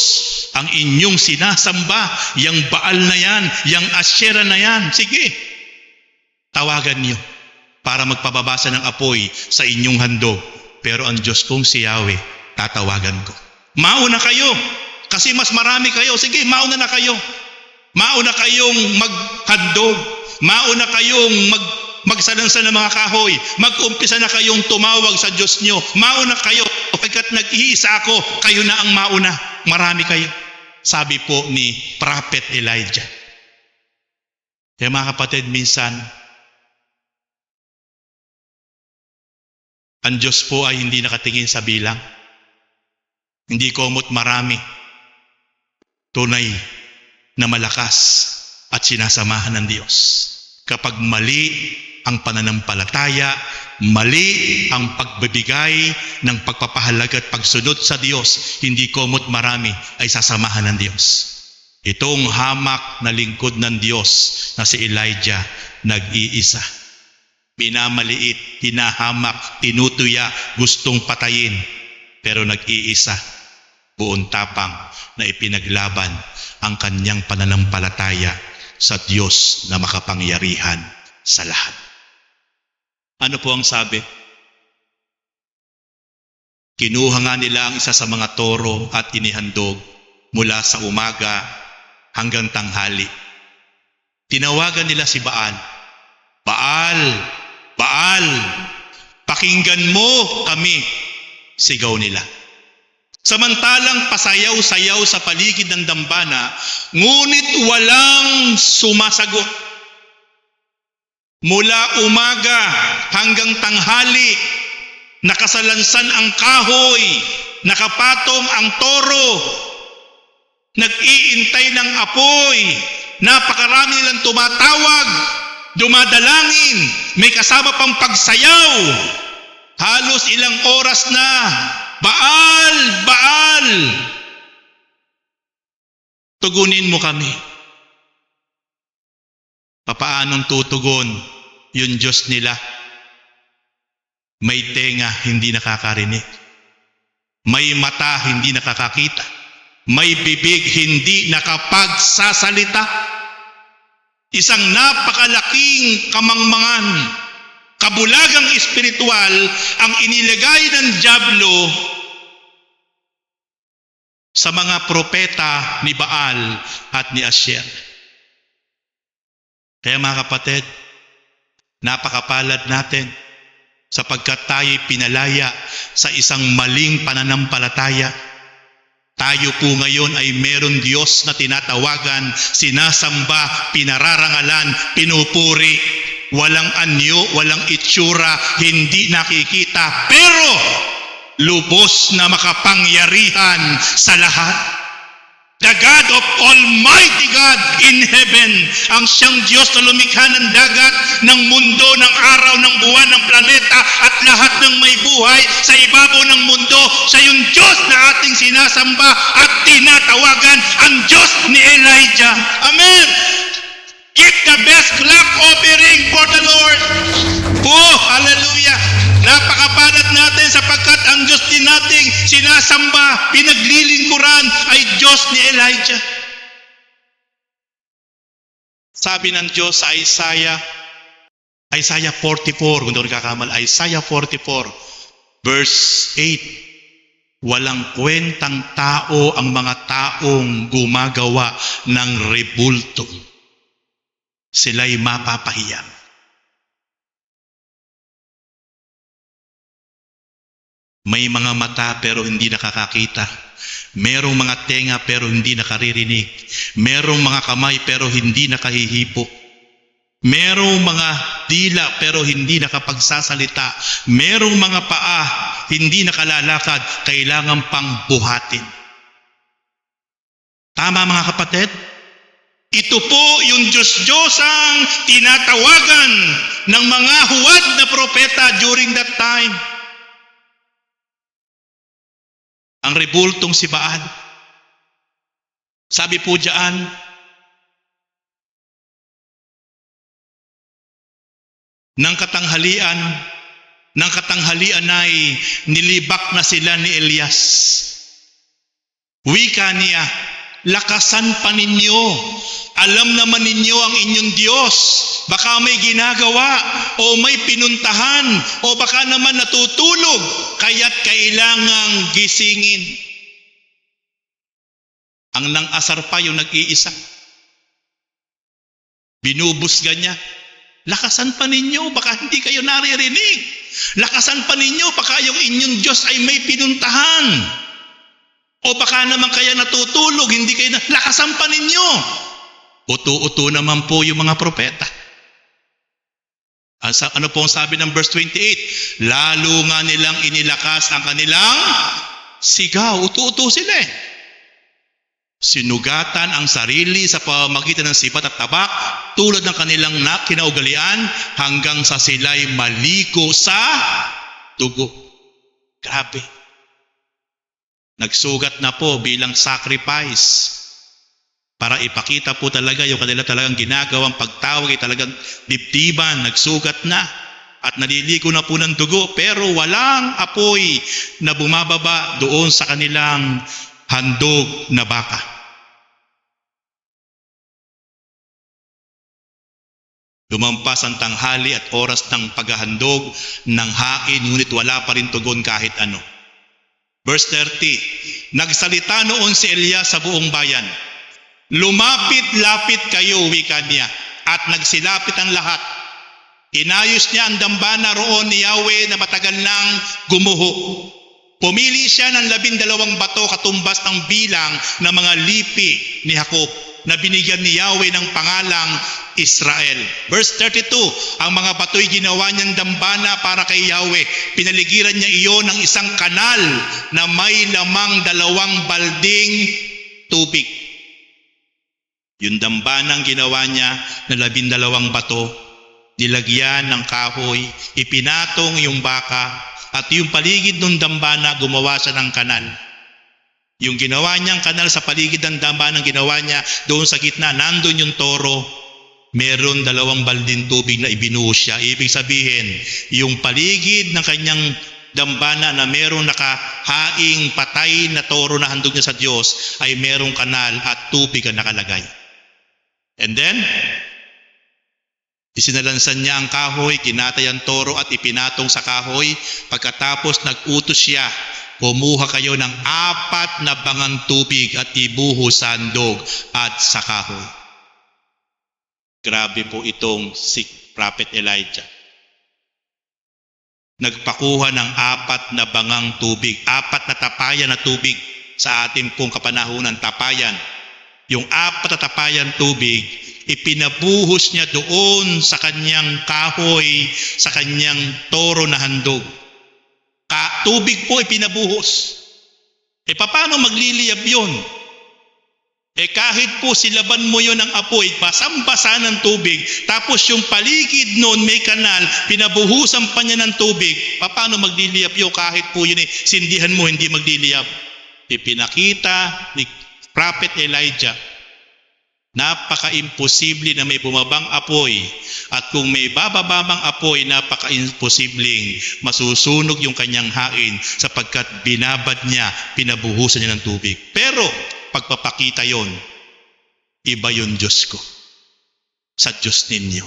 Speaker 1: ang inyong sinasamba, yang Baal na yan, yang Asherah na yan, sige, tawagan niyo para magpababasa ng apoy sa inyong handog. Pero ang Diyos kong si Yahweh, tatawagan ko. Mauna kayo, kasi mas marami kayo. Sige, mauna na kayo. Mauna kayong maghandog. Mauna kayong magsalansan ng mga kahoy. Mag-umpisa na kayong tumawag sa Diyos nyo. Mauna kayo. Pagkat nag-iisa ako, kayo na ang mauna. Marami kayo. Sabi po ni Prophet Elijah. Kaya mga kapatid, minsan, ang Diyos po ay hindi nakatingin sa bilang. Hindi komot marami. Tunay na malakas at sinasamahan ng Diyos. Kapag mali ang pananampalataya, mali ang pagbibigay ng pagpapahalaga at pagsunod sa Diyos, hindi komot marami ay sasamahan ng Diyos. Itong hamak na lingkod ng Diyos na si Elijah, nag-iisa. Minamaliit, hinahamak, tinutuya, gustong patayin, pero nag-iisa. Buong tapang na ipinaglaban ang kanyang pananampalataya sa Diyos na makapangyarihan sa lahat. Ano po ang sabi? Kinuha nga nila ang isa sa mga toro at inihandog mula sa umaga hanggang tanghali. Tinawagan nila si Baal. Baal! Baal! Pakinggan mo kami! Sigaw nila. Samantalang pasayaw-sayaw sa paligid ng dambana, ngunit walang sumasagot. Mula umaga hanggang tanghali, nakasalansan ang kahoy, nakapatong ang toro. Nag-iintay ng apoy. Napakarami nilang tumatawag, dumadalangin, may kasama pang pagsayaw. Halos ilang oras na, Baal, Baal. Tugunin mo kami. Papaanong tutugon yung Diyos nila? May tenga, hindi nakakarinig. May mata, hindi nakakakita. May bibig, hindi nakapagsasalita. Isang napakalaking kamangmangan, kabulagang espiritual ang inilagay ng dyablo sa mga propeta ni Baal at ni Asher. Kaya mga kapatid, napakapalad natin sapagkat tayo'y pinalaya sa isang maling pananampalataya. Tayo po ngayon ay meron Diyos na tinatawagan, sinasamba, pinararangalan, pinupuri. Walang anyo, walang itsura, hindi nakikita, pero lubos na makapangyarihan sa lahat. The God of Almighty God in heaven, ang siyang Diyos na lumikha ng dagat, ng mundo, ng araw, ng buwan, ng planeta, at lahat ng may buhay sa ibabaw ng mundo. Siya yung Diyos na ating sinasamba at tinatawagan, ang Diyos ni Elijah. Amen! Give the best clap offering for the Lord. Oh, hallelujah! Napakapalad natin sapagkat ang Diyos din nating sinasamba, pinaglilingkuran ay Diyos ni Elijah. Sabi ng Diyos sa Isaiah 44, kung di ko nagkakamal, Isaiah 44, verse 8, walang kwentang tao ang mga taong gumagawa ng rebulto. Sila'y mapapahiya. May mga mata pero hindi nakakakita. Merong mga tenga pero hindi nakaririnig. Merong mga kamay pero hindi nakahihipo. Merong mga dila pero hindi nakapagsasalita. Merong mga paa hindi nakalalakad, kailangan pang buhatin. Tama mga kapatid? Ito po yung Diyos-Diyosang tinatawagan ng mga huwad na propeta during that time. Ang rebultong si Baal. Sabi po diyan, ng katanghalian ay nilibak na sila ni Elias. Wika niya, lakasan pa ninyo. Alam naman ninyo ang inyong Diyos. Baka may ginagawa o may pinuntahan o baka naman natutulog, kaya't kailangang gisingin. Ang nang-asar pa yung nag-iisa. Binubusga niya. Lakasan pa ninyo, baka hindi kayo naririnig. Lakasan pa ninyo, baka yung inyong Diyos ay may pinuntahan. O baka naman kaya natutulog, hindi kayo lakasan pa ninyo. Uto-uto naman po yung mga propeta. Ano po ang sabi ng verse 28? Lalo nga nilang inilakas ang kanilang sigaw. Uto-uto sila eh. Sinugatan ang sarili sa pamamagitan ng sibat at tabak tulad ng kanilang kinaugalian hanggang sa sila'y maliko sa dugo. Grabe. Nagsugat na po bilang sacrifice para ipakita po talaga yung kanila talagang ginagawang pagtawag ay talagang dibdiban, nagsugat na at naliligo na po ng dugo pero walang apoy na bumababa doon sa kanilang handog na baka. Lumampas ang tanghali at oras ng paghahandog ng hain, ngunit wala pa rin tugon kahit ano. Verse 30, nagsalita noon si Elias sa buong bayan. Lumapit-lapit kayo, wika niya, at nagsilapit ang lahat. Inayos niya ang dambana roon ni Yahweh na matagal nang gumuho. Pumili siya ng 12 bato katumbas ng bilang ng mga lipi ni Jacob na binigyan ni Yahweh ng pangalang Israel. Verse 32, ang mga bato'y ginawa niyang dambana para kay Yahweh. Pinaligiran niya iyon ng isang kanal na may lamang 2 balding tubig. Yung dambanang ginawa niya na 12 bato, nilagyan ng kahoy, ipinatong yung baka, at yung paligid ng dambana gumawa siya ng kanal. Yung ginawa niyang kanal sa paligid ng dambanang ginawa niya, doon sa gitna, nandun yung toro, meron 2 balding tubig na ibinuhos siya. Ibig sabihin, yung paligid ng kanyang dambana na merong nakahaing patay na toro na handog niya sa Diyos ay merong kanal at tubig ang nakalagay. And then, isinalansan niya ang kahoy, kinatay ang toro at ipinatong sa kahoy. Pagkatapos nag-utos siya, kumuha kayo ng 4 na bangang tubig at ibuhos sa handog at sa kahoy. Grabe po itong si Prophet Elijah. Nagpakuha ng 4 na bangang tubig, 4 na tapayan na tubig sa ating pong kapanahunan, tapayan. Yung 4 na tapayan tubig, ipinabuhos niya doon sa kanyang kahoy, sa kanyang toro na handog. Tubig po ipinabuhos. Paano magliliyab yun? Kahit po silaban mo yun ng apoy, basang-basa ng tubig, tapos yung paligid noon may kanal, pinabuhusan pa niya ng tubig, paano magliliyab yun? Kahit po yun sindihan mo, hindi magliliyab. Ipinakita ni Prophet Elijah, napaka-imposible na may bumabang apoy, at kung may bababamang apoy, napaka-imposibleng masusunog yung kanyang hain sapagkat binabad niya, pinabuhusan niya ng tubig. Pero pagpapakita yon, iba yung Diyos ko sa Diyos ninyo,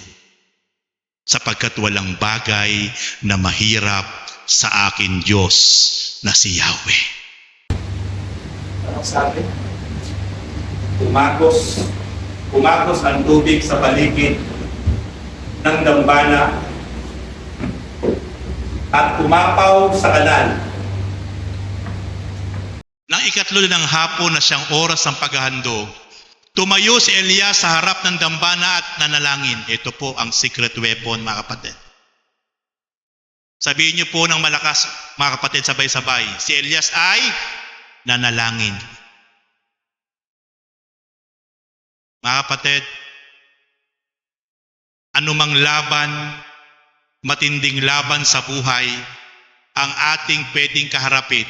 Speaker 1: sapagkat walang bagay na mahirap sa akin Diyos na si Yahweh.
Speaker 2: Anong sabi? Umagos ang tubig sa paligid ng dambana at umapaw sa kanal.
Speaker 1: Nang 3 ng hapon na siyang oras ng paghahandog, tumayo si Elias sa harap ng dambana at nanalangin. Ito po ang secret weapon, mga kapatid. Sabihin niyo po ng malakas, mga kapatid, sabay-sabay. Si Elias ay nanalangin. Mga kapatid, anumang laban, matinding laban sa buhay, ang ating pwedeng kaharapin,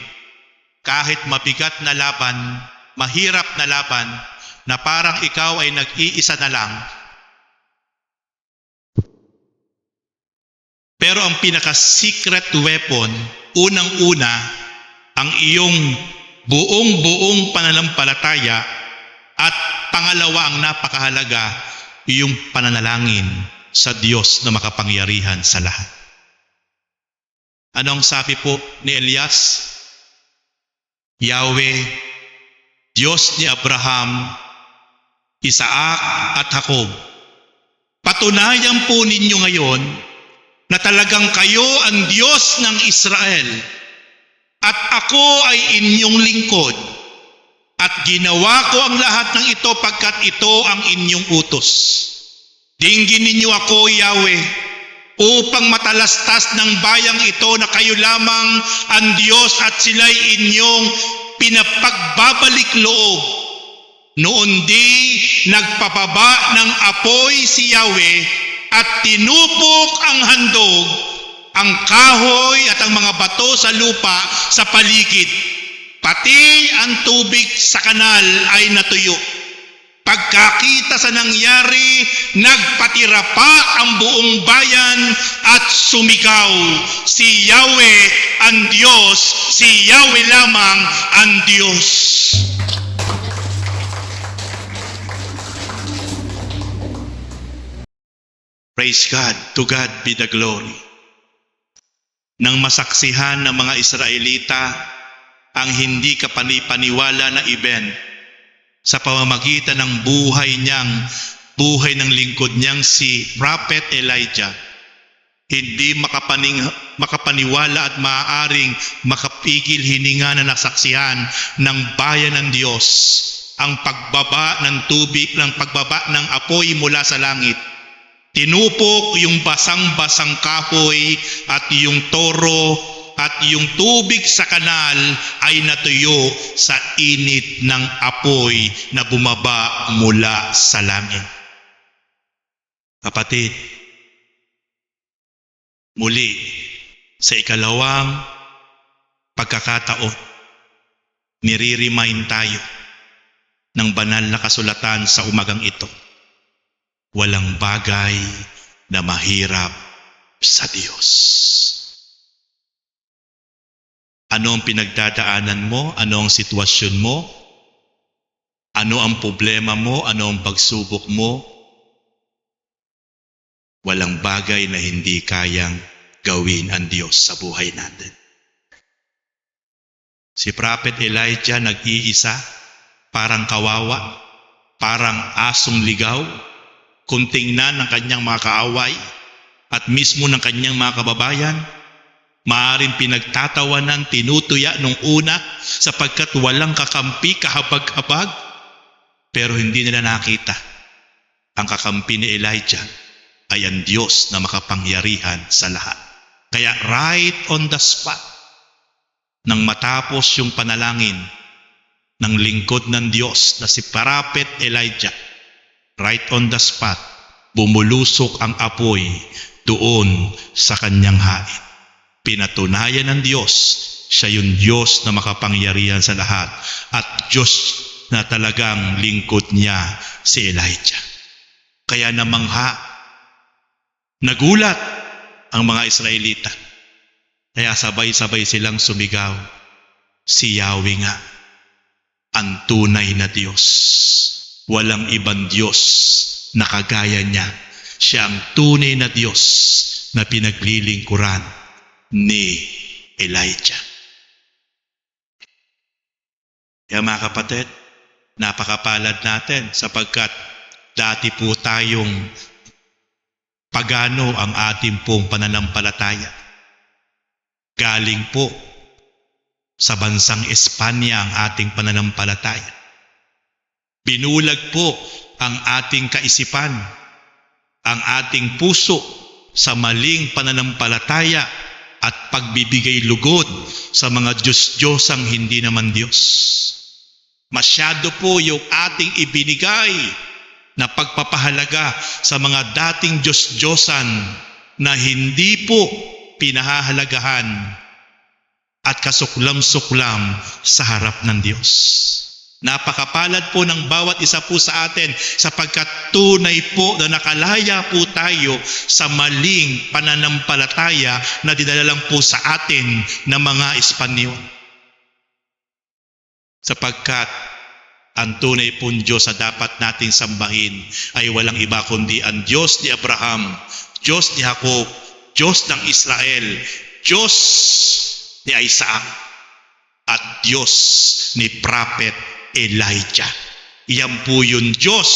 Speaker 1: kahit mabigat na laban, mahirap na laban, na parang ikaw ay nag-iisa na lang. Pero ang pinaka-secret weapon, unang-una, ang iyong buong pananampalataya, at pangalawa, ang napakahalaga, iyong pananalangin sa Diyos na makapangyarihan sa lahat. Anong sabi po ni Elias? Yahweh, Diyos ni Abraham, Isaac at Jacob, patunayan po ninyo ngayon na talagang kayo ang Diyos ng Israel at ako ay inyong lingkod. At ginawa ko ang lahat ng ito pagkat ito ang inyong utos. Dinggin ninyo ako, Yahweh, upang matalastas ng bayang ito na kayo lamang ang Diyos at sila'y inyong pinapagbabalik loob. Noon di nagpapaba ng apoy si Yahweh at tinupok ang handog, ang kahoy at ang mga bato sa lupa sa paligid. Pati ang tubig sa kanal ay natuyo. Pagkakita sa nangyari, nagpatira pa ang buong bayan at sumigaw, si Yahweh ang Diyos, si Yahweh lamang ang Diyos. Praise God, to God be the glory. Nang masaksihan ng mga Israelita ang hindi kapanipaniwala na event sa pamamagitan ng buhay ng lingkod niyang si Prophet Elijah, hindi makapaniwala at maaaring makapigil hininga na nasaksihan ng bayan ng Diyos ang pagbaba ng tubig, ng pagbaba ng apoy mula sa langit. Tinupok yung basang-basang kahoy at yung toro at yung tubig sa kanal ay natuyo sa init ng apoy na bumaba mula sa langit. Kapatid, muli, sa ikalawang pagkakataon, nire-remind tayo ng banal na kasulatan sa umagang ito. Walang bagay na mahirap sa Diyos. Ano ang pinagdadaanan mo? Ano ang sitwasyon mo? Ano ang problema mo? Ano ang pagsubok mo? Walang bagay na hindi kayang gawin ang Diyos sa buhay natin. Si Prophet Elijah nag-iisa, parang kawawa, parang asong ligaw, kung tingnan ng kanyang mga kaaway at mismo ng kanyang mga kababayan, maaaring pinagtatawanan, tinutuya nung una sapagkat walang kakampi, kahabag-habag, pero hindi nila nakita ang kakampi ni Elijah ay ang Diyos na makapangyarihan sa lahat. Kaya right on the spot, nang matapos yung panalangin ng lingkod ng Diyos na si Prophet Elijah, right on the spot, bumulusok ang apoy doon sa kanyang hain. Pinatunayan ng Diyos, siya yung Diyos na makapangyarihan sa lahat at Diyos na talagang lingkod niya si Elijah. Kaya namangha, nagulat ang mga Israelita. Kaya sabay-sabay silang sumigaw, si Yahweh nga, ang tunay na Diyos. Walang ibang Diyos na kagaya niya. Siya ang tunay na Diyos na pinaglilingkuran ni Elijah. Kaya mga kapatid, napakapalad natin sapagkat dati po tayong pagano ang ating pong pananampalataya. Galing po sa bansang Espanya ang ating pananampalataya. Binulag po ang ating kaisipan, ang ating puso sa maling pananampalataya at pagbibigay lugod sa mga Diyos-Diyosang hindi naman Diyos. Masyado po yung ating ibinigay na pagpapahalaga sa mga dating Diyos-Diyosan na hindi po pinahahalagahan at kasuklam-suklam sa harap ng Diyos. Napakapalad po ng bawat isa po sa atin sapagkat tunay po na nakalaya po tayo sa maling pananampalataya na dinala lang po sa atin ng mga Espanyol. Sapagkat ang tunay pong Diyos na dapat nating sambahin ay walang iba kundi ang Diyos ni Abraham, Diyos ni Jacob, Diyos ng Israel, Diyos ni Isaac, at Diyos ni Prophet Elijah. Iyan po yung Diyos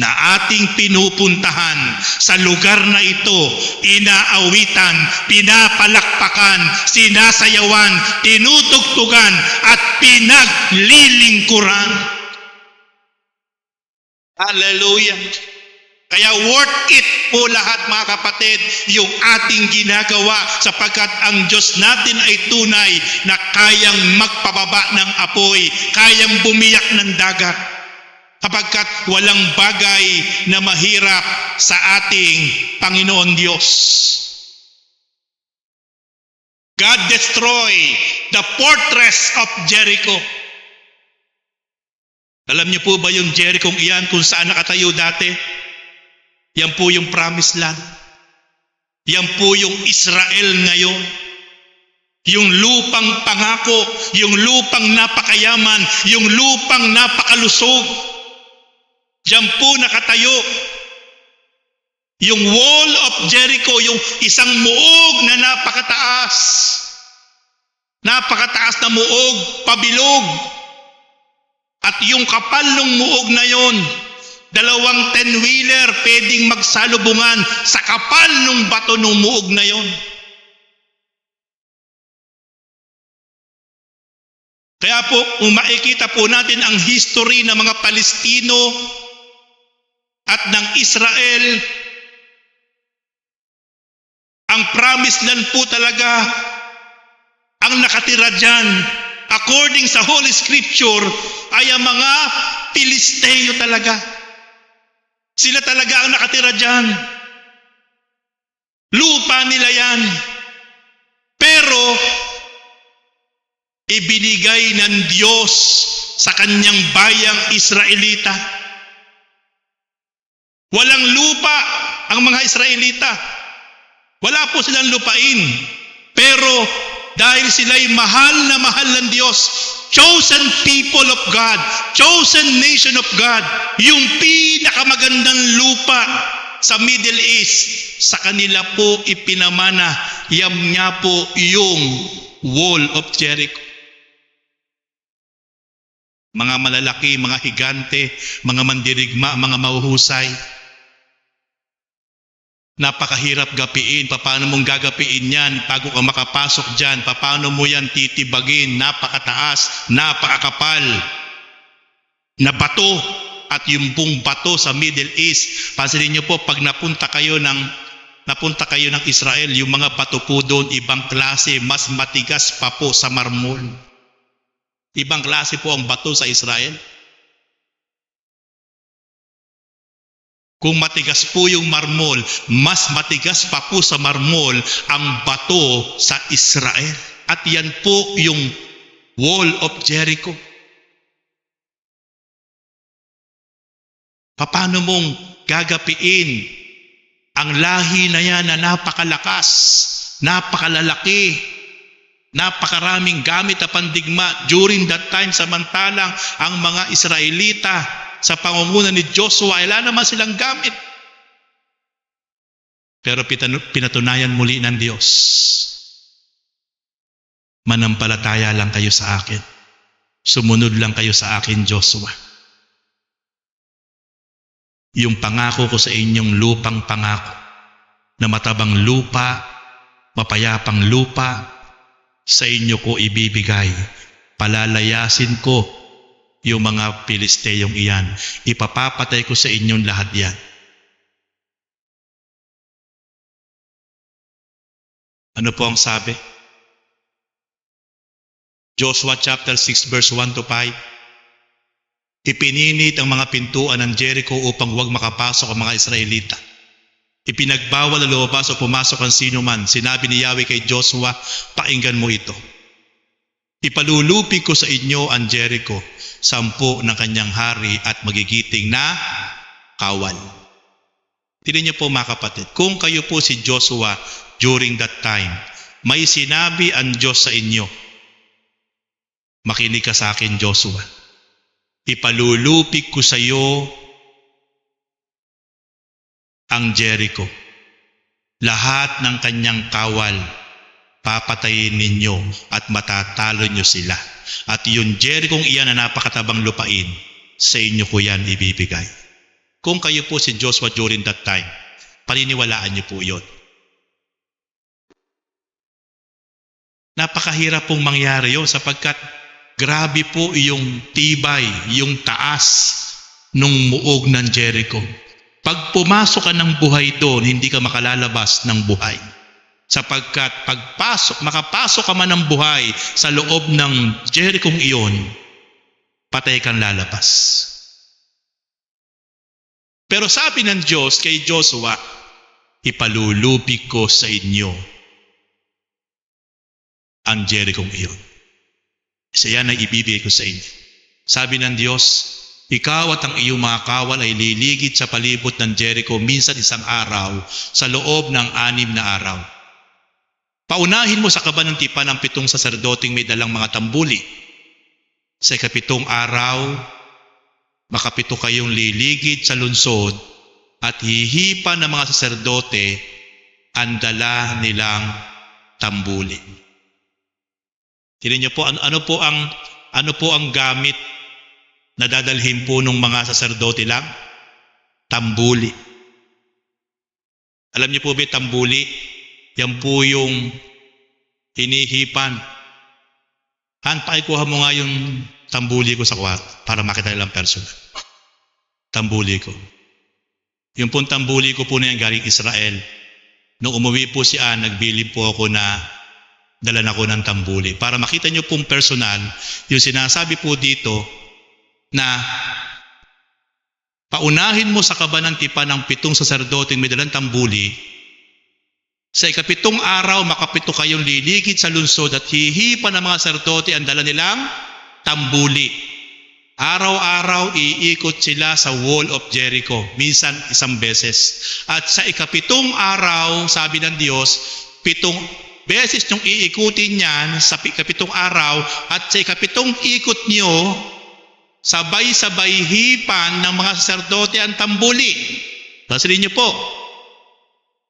Speaker 1: na ating pinupuntahan sa lugar na ito, inaawitan, pinapalakpakan, sinasayawan, tinutugtugan, at pinaglilingkuran. Hallelujah! Kaya worth it po lahat mga kapatid yung ating ginagawa sapagkat ang Diyos natin ay tunay na kayang magpababa ng apoy, kayang bumiyak ng dagat. Sapagkat walang bagay na mahirap sa ating Panginoon Diyos. God destroy the fortress of Jericho. Alam niyo po ba yung Jericho iyan kung saan nakatayo dati? Yan po yung promised land. Yan po yung Israel ngayon. Yung lupang pangako, yung lupang napakayaman, yung lupang napakalusog. Diyan po nakatayo. Yung wall of Jericho, yung isang muog na napakataas. Napakataas na muog, pabilog. At yung kapal ng muog na yon, 2 10-wheeler pwedeng magsalubungan sa kapal ng bato ng muog na yon. Kaya po, kung makikita po natin ang history ng mga Palestino at ng Israel, ang promised land po talaga Ang nakatira dyan, according sa Holy Scripture, ay ang mga Pilisteo talaga. Sila talaga ang nakatira dyan. Lupa nila yan. Pero, ibinigay ng Diyos sa kanyang bayang Israelita. Walang lupa ang mga Israelita. Wala po silang lupain. Pero dahil sila'y mahal na mahal ng Diyos, chosen people of God, chosen nation of God, yung pinakamagandang lupa sa Middle East, sa kanila po ipinamana, yam niya po yung Wall of Jericho. Mga malalaki, mga higante, mga mandirigma, mga mahuhusay. Napakahirap gapiin. Paano mong gagapiin yan bago ka makapasok dyan? Paano mo yan titibagin? Napakataas, napakakapal na bato. At yung pong bato sa Middle East, pansinin niyo po, pag napunta kayo ng Israel, yung mga bato po doon, ibang klase, mas matigas pa po sa marmol. Ibang klase po ang bato sa Israel. Kung matigas po yung marmol, mas matigas pa po sa marmol ang bato sa Israel. At yan po yung Wall of Jericho. Paano mong gagapiin ang lahi na yan na napakalakas, napakalalaki, napakaraming gamit na pandigma during that time, samantalang ang mga Israelita sa pangunguna ni Joshua, wala naman silang gamit. Pero pinatunayan muli ng Diyos, manampalataya lang kayo sa akin. Sumunod lang kayo sa akin, Joshua. Yung pangako ko sa inyong lupang pangako, na matabang lupa, mapayapang lupa, sa inyo ko ibibigay. Palalayasin ko yung mga Pilisteyong iyan. Ipapapatay ko sa inyong lahat yan. Ano po ang sabi? Joshua chapter 6 verse 1 to 5. Ipininit ang mga pintuan ng Jericho upang huwag makapasok ang mga Israelita. Ipinagbawal na lumabas o pumasok ang sino man. Sinabi ni Yahweh kay Joshua, pakinggan mo ito. Ipalulupig ko sa inyo ang Jericho, 10 ng kanyang hari at magigiting na kawal. Tignan niyo po mga kapatid, kung kayo po si Joshua during that time, may sinabi ang Diyos sa inyo, makinig ka sa akin, Joshua. Ipalulupig ko sa iyo ang Jericho. Lahat ng kanyang kawal, papatayin ninyo at matatalo nyo sila. At yung Jerichong iyan na napakatabang lupain, sa inyo ko yan ibibigay. Kung kayo po si Joshua during that time, paniniwalaan nyo po yun. Napakahirap pong mangyari yun sapagkat grabe po yung tibay, yung taas nung muog ng Jericho. Pag pumasok ka ng buhay doon, hindi ka makalalabas ng buhay. Sapagkat makapasok ka man ng buhay sa loob ng Jerichong iyon, patay kang lalabas. Pero sabi ng Diyos kay Joshua, ipalulupig ko sa inyo ang Jerichong iyon. Isa yan ay ibibigay ko sa inyo. Sabi ng Diyos, ikaw at ang iyong mga kawal ay liligid sa palibot ng Jericho minsan isang araw sa loob ng 6 na araw. Paunahin mo sa kaban ng tipan ng 7 saserdoteng may dalang mga tambuli. Sa 7 araw, makapito kayong liligid sa lungsod at hihipa ng mga saserdote ang dala nilang tambuli. Tingnan niyo po, ano po ang gamit na dadalhin po ng mga saserdote lang? Tambuli. Alam niyo po ba tambuli? Yan po yung hinihipan. Han, pakikuha mo nga yung tambuli ko sa kwarto para makita nilang personal. Tambuli ko. Yung pong tambuli ko po na yan galing Israel. Nung umuwi po si Ann, nagbilib po ako na dalan ako ng tambuli. Para makita nyo pong personal, yung sinasabi po dito na paunahin mo sa kabanang tipan ng 7 saserdoteng may dalang tambuli. Sa ikapitong araw, makapito kayong liligid sa lungsod at hihipan ng mga serdote ang dala nilang tambuli. Araw-araw iikot sila sa wall of Jericho, minsan isang beses. At sa ikapitong araw, sabi ng Diyos, 7 beses niyong iikutin yan sa ikapitong araw, at sa ikapitong ikot niyo, sabay-sabay hipan ng mga saserdote ang tambuli. Pansinin niyo po.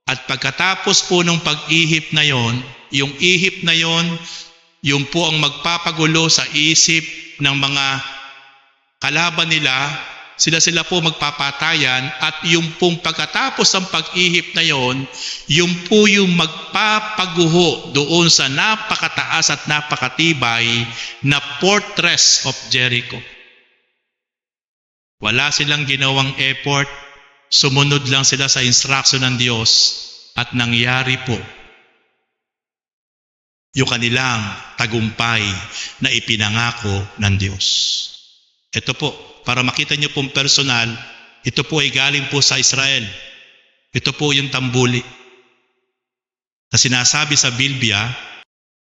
Speaker 1: At pagkatapos po ng pag-ihip na yon, yung ihip na yon, yung po ang magpapagulo sa isip ng mga kalaban nila, sila po magpapatayan, at yung pong pagkatapos ng pag-ihip na yon, yung po yung magpapaguho doon sa napakataas at napakatibay na fortress of Jericho. Wala silang ginawang effort, sumunod lang sila sa instruction ng Diyos, at nangyari po yung kanilang tagumpay na ipinangako ng Diyos. Ito po, para makita niyo pong personal, ito po ay galing po sa Israel. Ito po yung tambuli na sinasabi sa Biblia,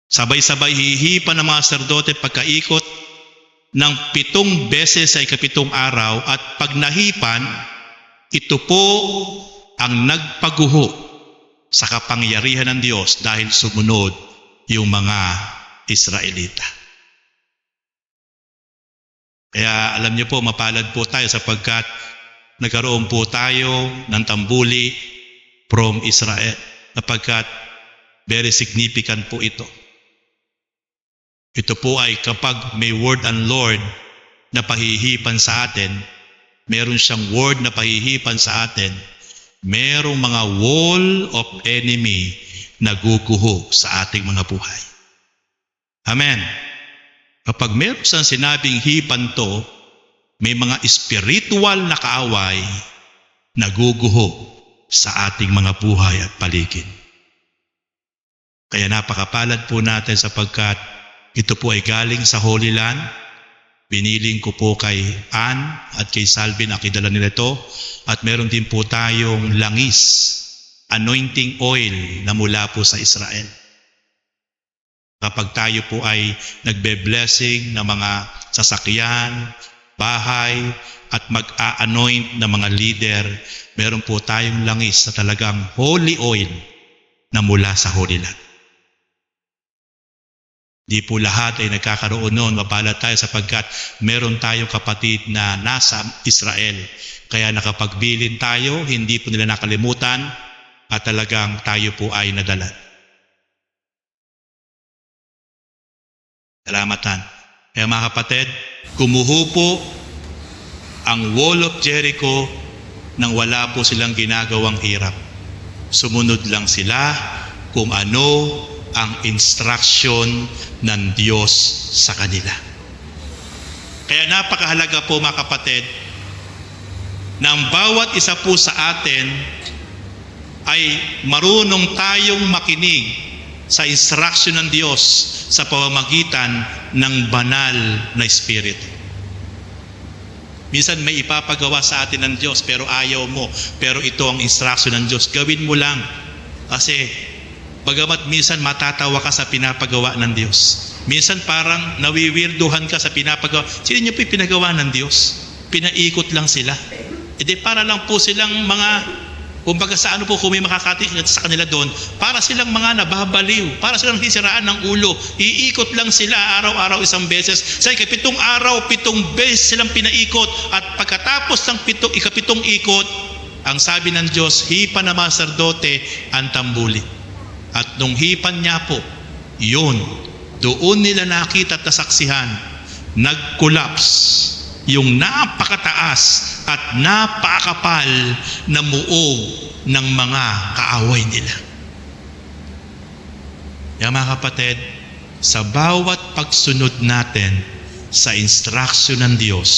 Speaker 1: sabay-sabay hihipan ng mga saserdote pagkaikot ng 7 beses sa ikapitong araw, at pag nahipan, ito po ang nagpaguho sa kapangyarihan ng Diyos dahil sumunod yung mga Israelita. Kaya alam niyo po, mapalad po tayo sapagkat nagkaroon po tayo ng tambuli from Israel, sapagkat very significant po ito. Ito po ay kapag may word ang Lord na pahihipan sa atin, meron siyang word na pahihipan sa atin, merong mga wall of enemy na guguho sa ating mga buhay. Amen. Kapag meron siyang sinabing hipan to, may mga spiritual na kaaway na guguho sa ating mga buhay at paligid. Kaya napakapalad po natin sapagkat ito po ay galing sa Holy Land. Biniling ko po kay Ann at kay Salvin ang kidala nila ito. At meron din po tayong langis, anointing oil na mula po sa Israel. Kapag tayo po ay nagbe-blessing ng mga sasakyan, bahay, at mag-a-anoint ng mga leader, meron po tayong langis na talagang holy oil na mula sa Holy Land. Di po lahat ay nagkakaroon noon. Mapalad tayo sapagkat meron tayong kapatid na nasa Israel. Kaya nakapagbilin tayo, hindi po nila nakalimutan, at talagang tayo po ay nadala. Salamatan. Kaya mga kapatid, kumuho po ang wall of Jericho nang wala po silang ginagawang hirap. Sumunod lang sila kung ano ang instruction ng Diyos sa kanila. Kaya napakahalaga po mga kapatid, na ang bawat isa po sa atin ay marunong tayong makinig sa instruction ng Diyos sa pamamagitan ng banal na Espiritu. Minsan may ipapagawa sa atin ng Diyos pero ayaw mo, pero ito ang instruction ng Diyos, gawin mo lang. Kasi bagamat minsan matatawa ka sa pinapagawa ng Diyos, minsan parang nawiwirduhan ka sa pinapagawa. Sino niyo po pinagawa ng Diyos? Pinaikot lang sila. E di para lang po silang mga, kumbaga sa ano po, kung may makakatingin sa kanila doon, para silang mga nababaliw, para silang sisiraan ng ulo. Iikot lang sila araw-araw isang beses. Sa ikapitong araw, 7 beses silang pinaikot. At pagkatapos ng ikapitong ikot, ang sabi ng Diyos, hipan na mga saserdote ang tambuli. At nung hipan niya po, yun, doon nila nakita at nasaksihan, nag-collapse yung napakataas at napakapal na muog ng mga kaaway nila. Kaya mga kapatid, sa bawat pagsunod natin sa instruction ng Diyos,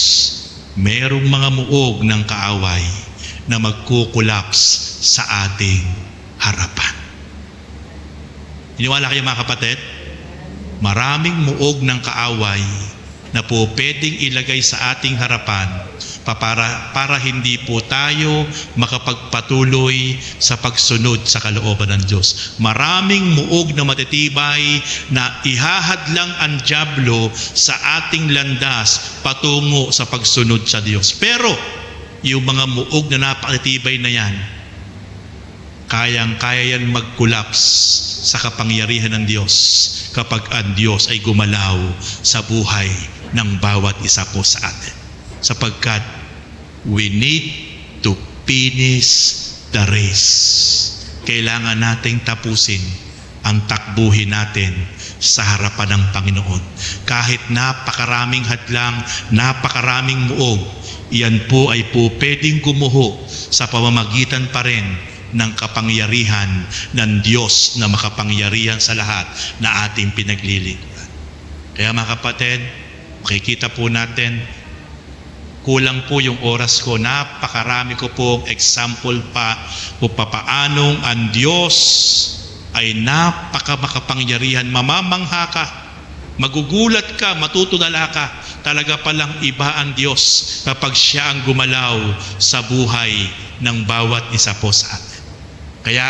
Speaker 1: merong mga muog ng kaaway na magkukulaps sa ating harapan. Iniwala kayo mga kapatid? Maraming muog ng kaaway na po pwedeng ilagay sa ating harapan para hindi po tayo makapagpatuloy sa pagsunod sa kalooban ng Diyos. Maraming muog na matitibay na ihahadlang ang dyablo sa ating landas patungo sa pagsunod sa Diyos. Pero yung mga muog na napakatibay na yan, kayang-kaya yan mag-collapse sa kapangyarihan ng Diyos kapag ang Diyos ay gumalaw sa buhay ng bawat isa po sa atin. Sapagkat we need to finish the race. Kailangan nating tapusin ang takbuhin natin sa harapan ng Panginoon. Kahit napakaraming hadlang, napakaraming muog, iyan po ay po pwedeng gumuho sa pamamagitan pa rin ng kapangyarihan ng Diyos na makapangyarihan sa lahat na ating pinaglilingkuran. Kaya mga kapatid, makikita po natin, kulang po yung oras ko, napakarami ko pong example pa kung papaanong ang Diyos ay napakamakapangyarihan. Mamamangha ka, magugulat ka, matutulala ka, talaga palang iba ang Diyos kapag Siya ang gumalaw sa buhay ng bawat isa po sa atin. Kaya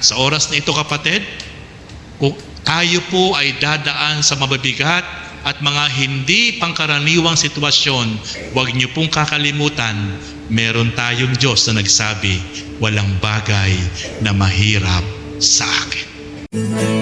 Speaker 1: sa oras na ito kapatid, kung tayo po ay dadaan sa mababigat at mga hindi pangkaraniwang sitwasyon, huwag niyo pong kakalimutan, meron tayong Diyos na nagsabi, walang bagay na mahirap sa akin.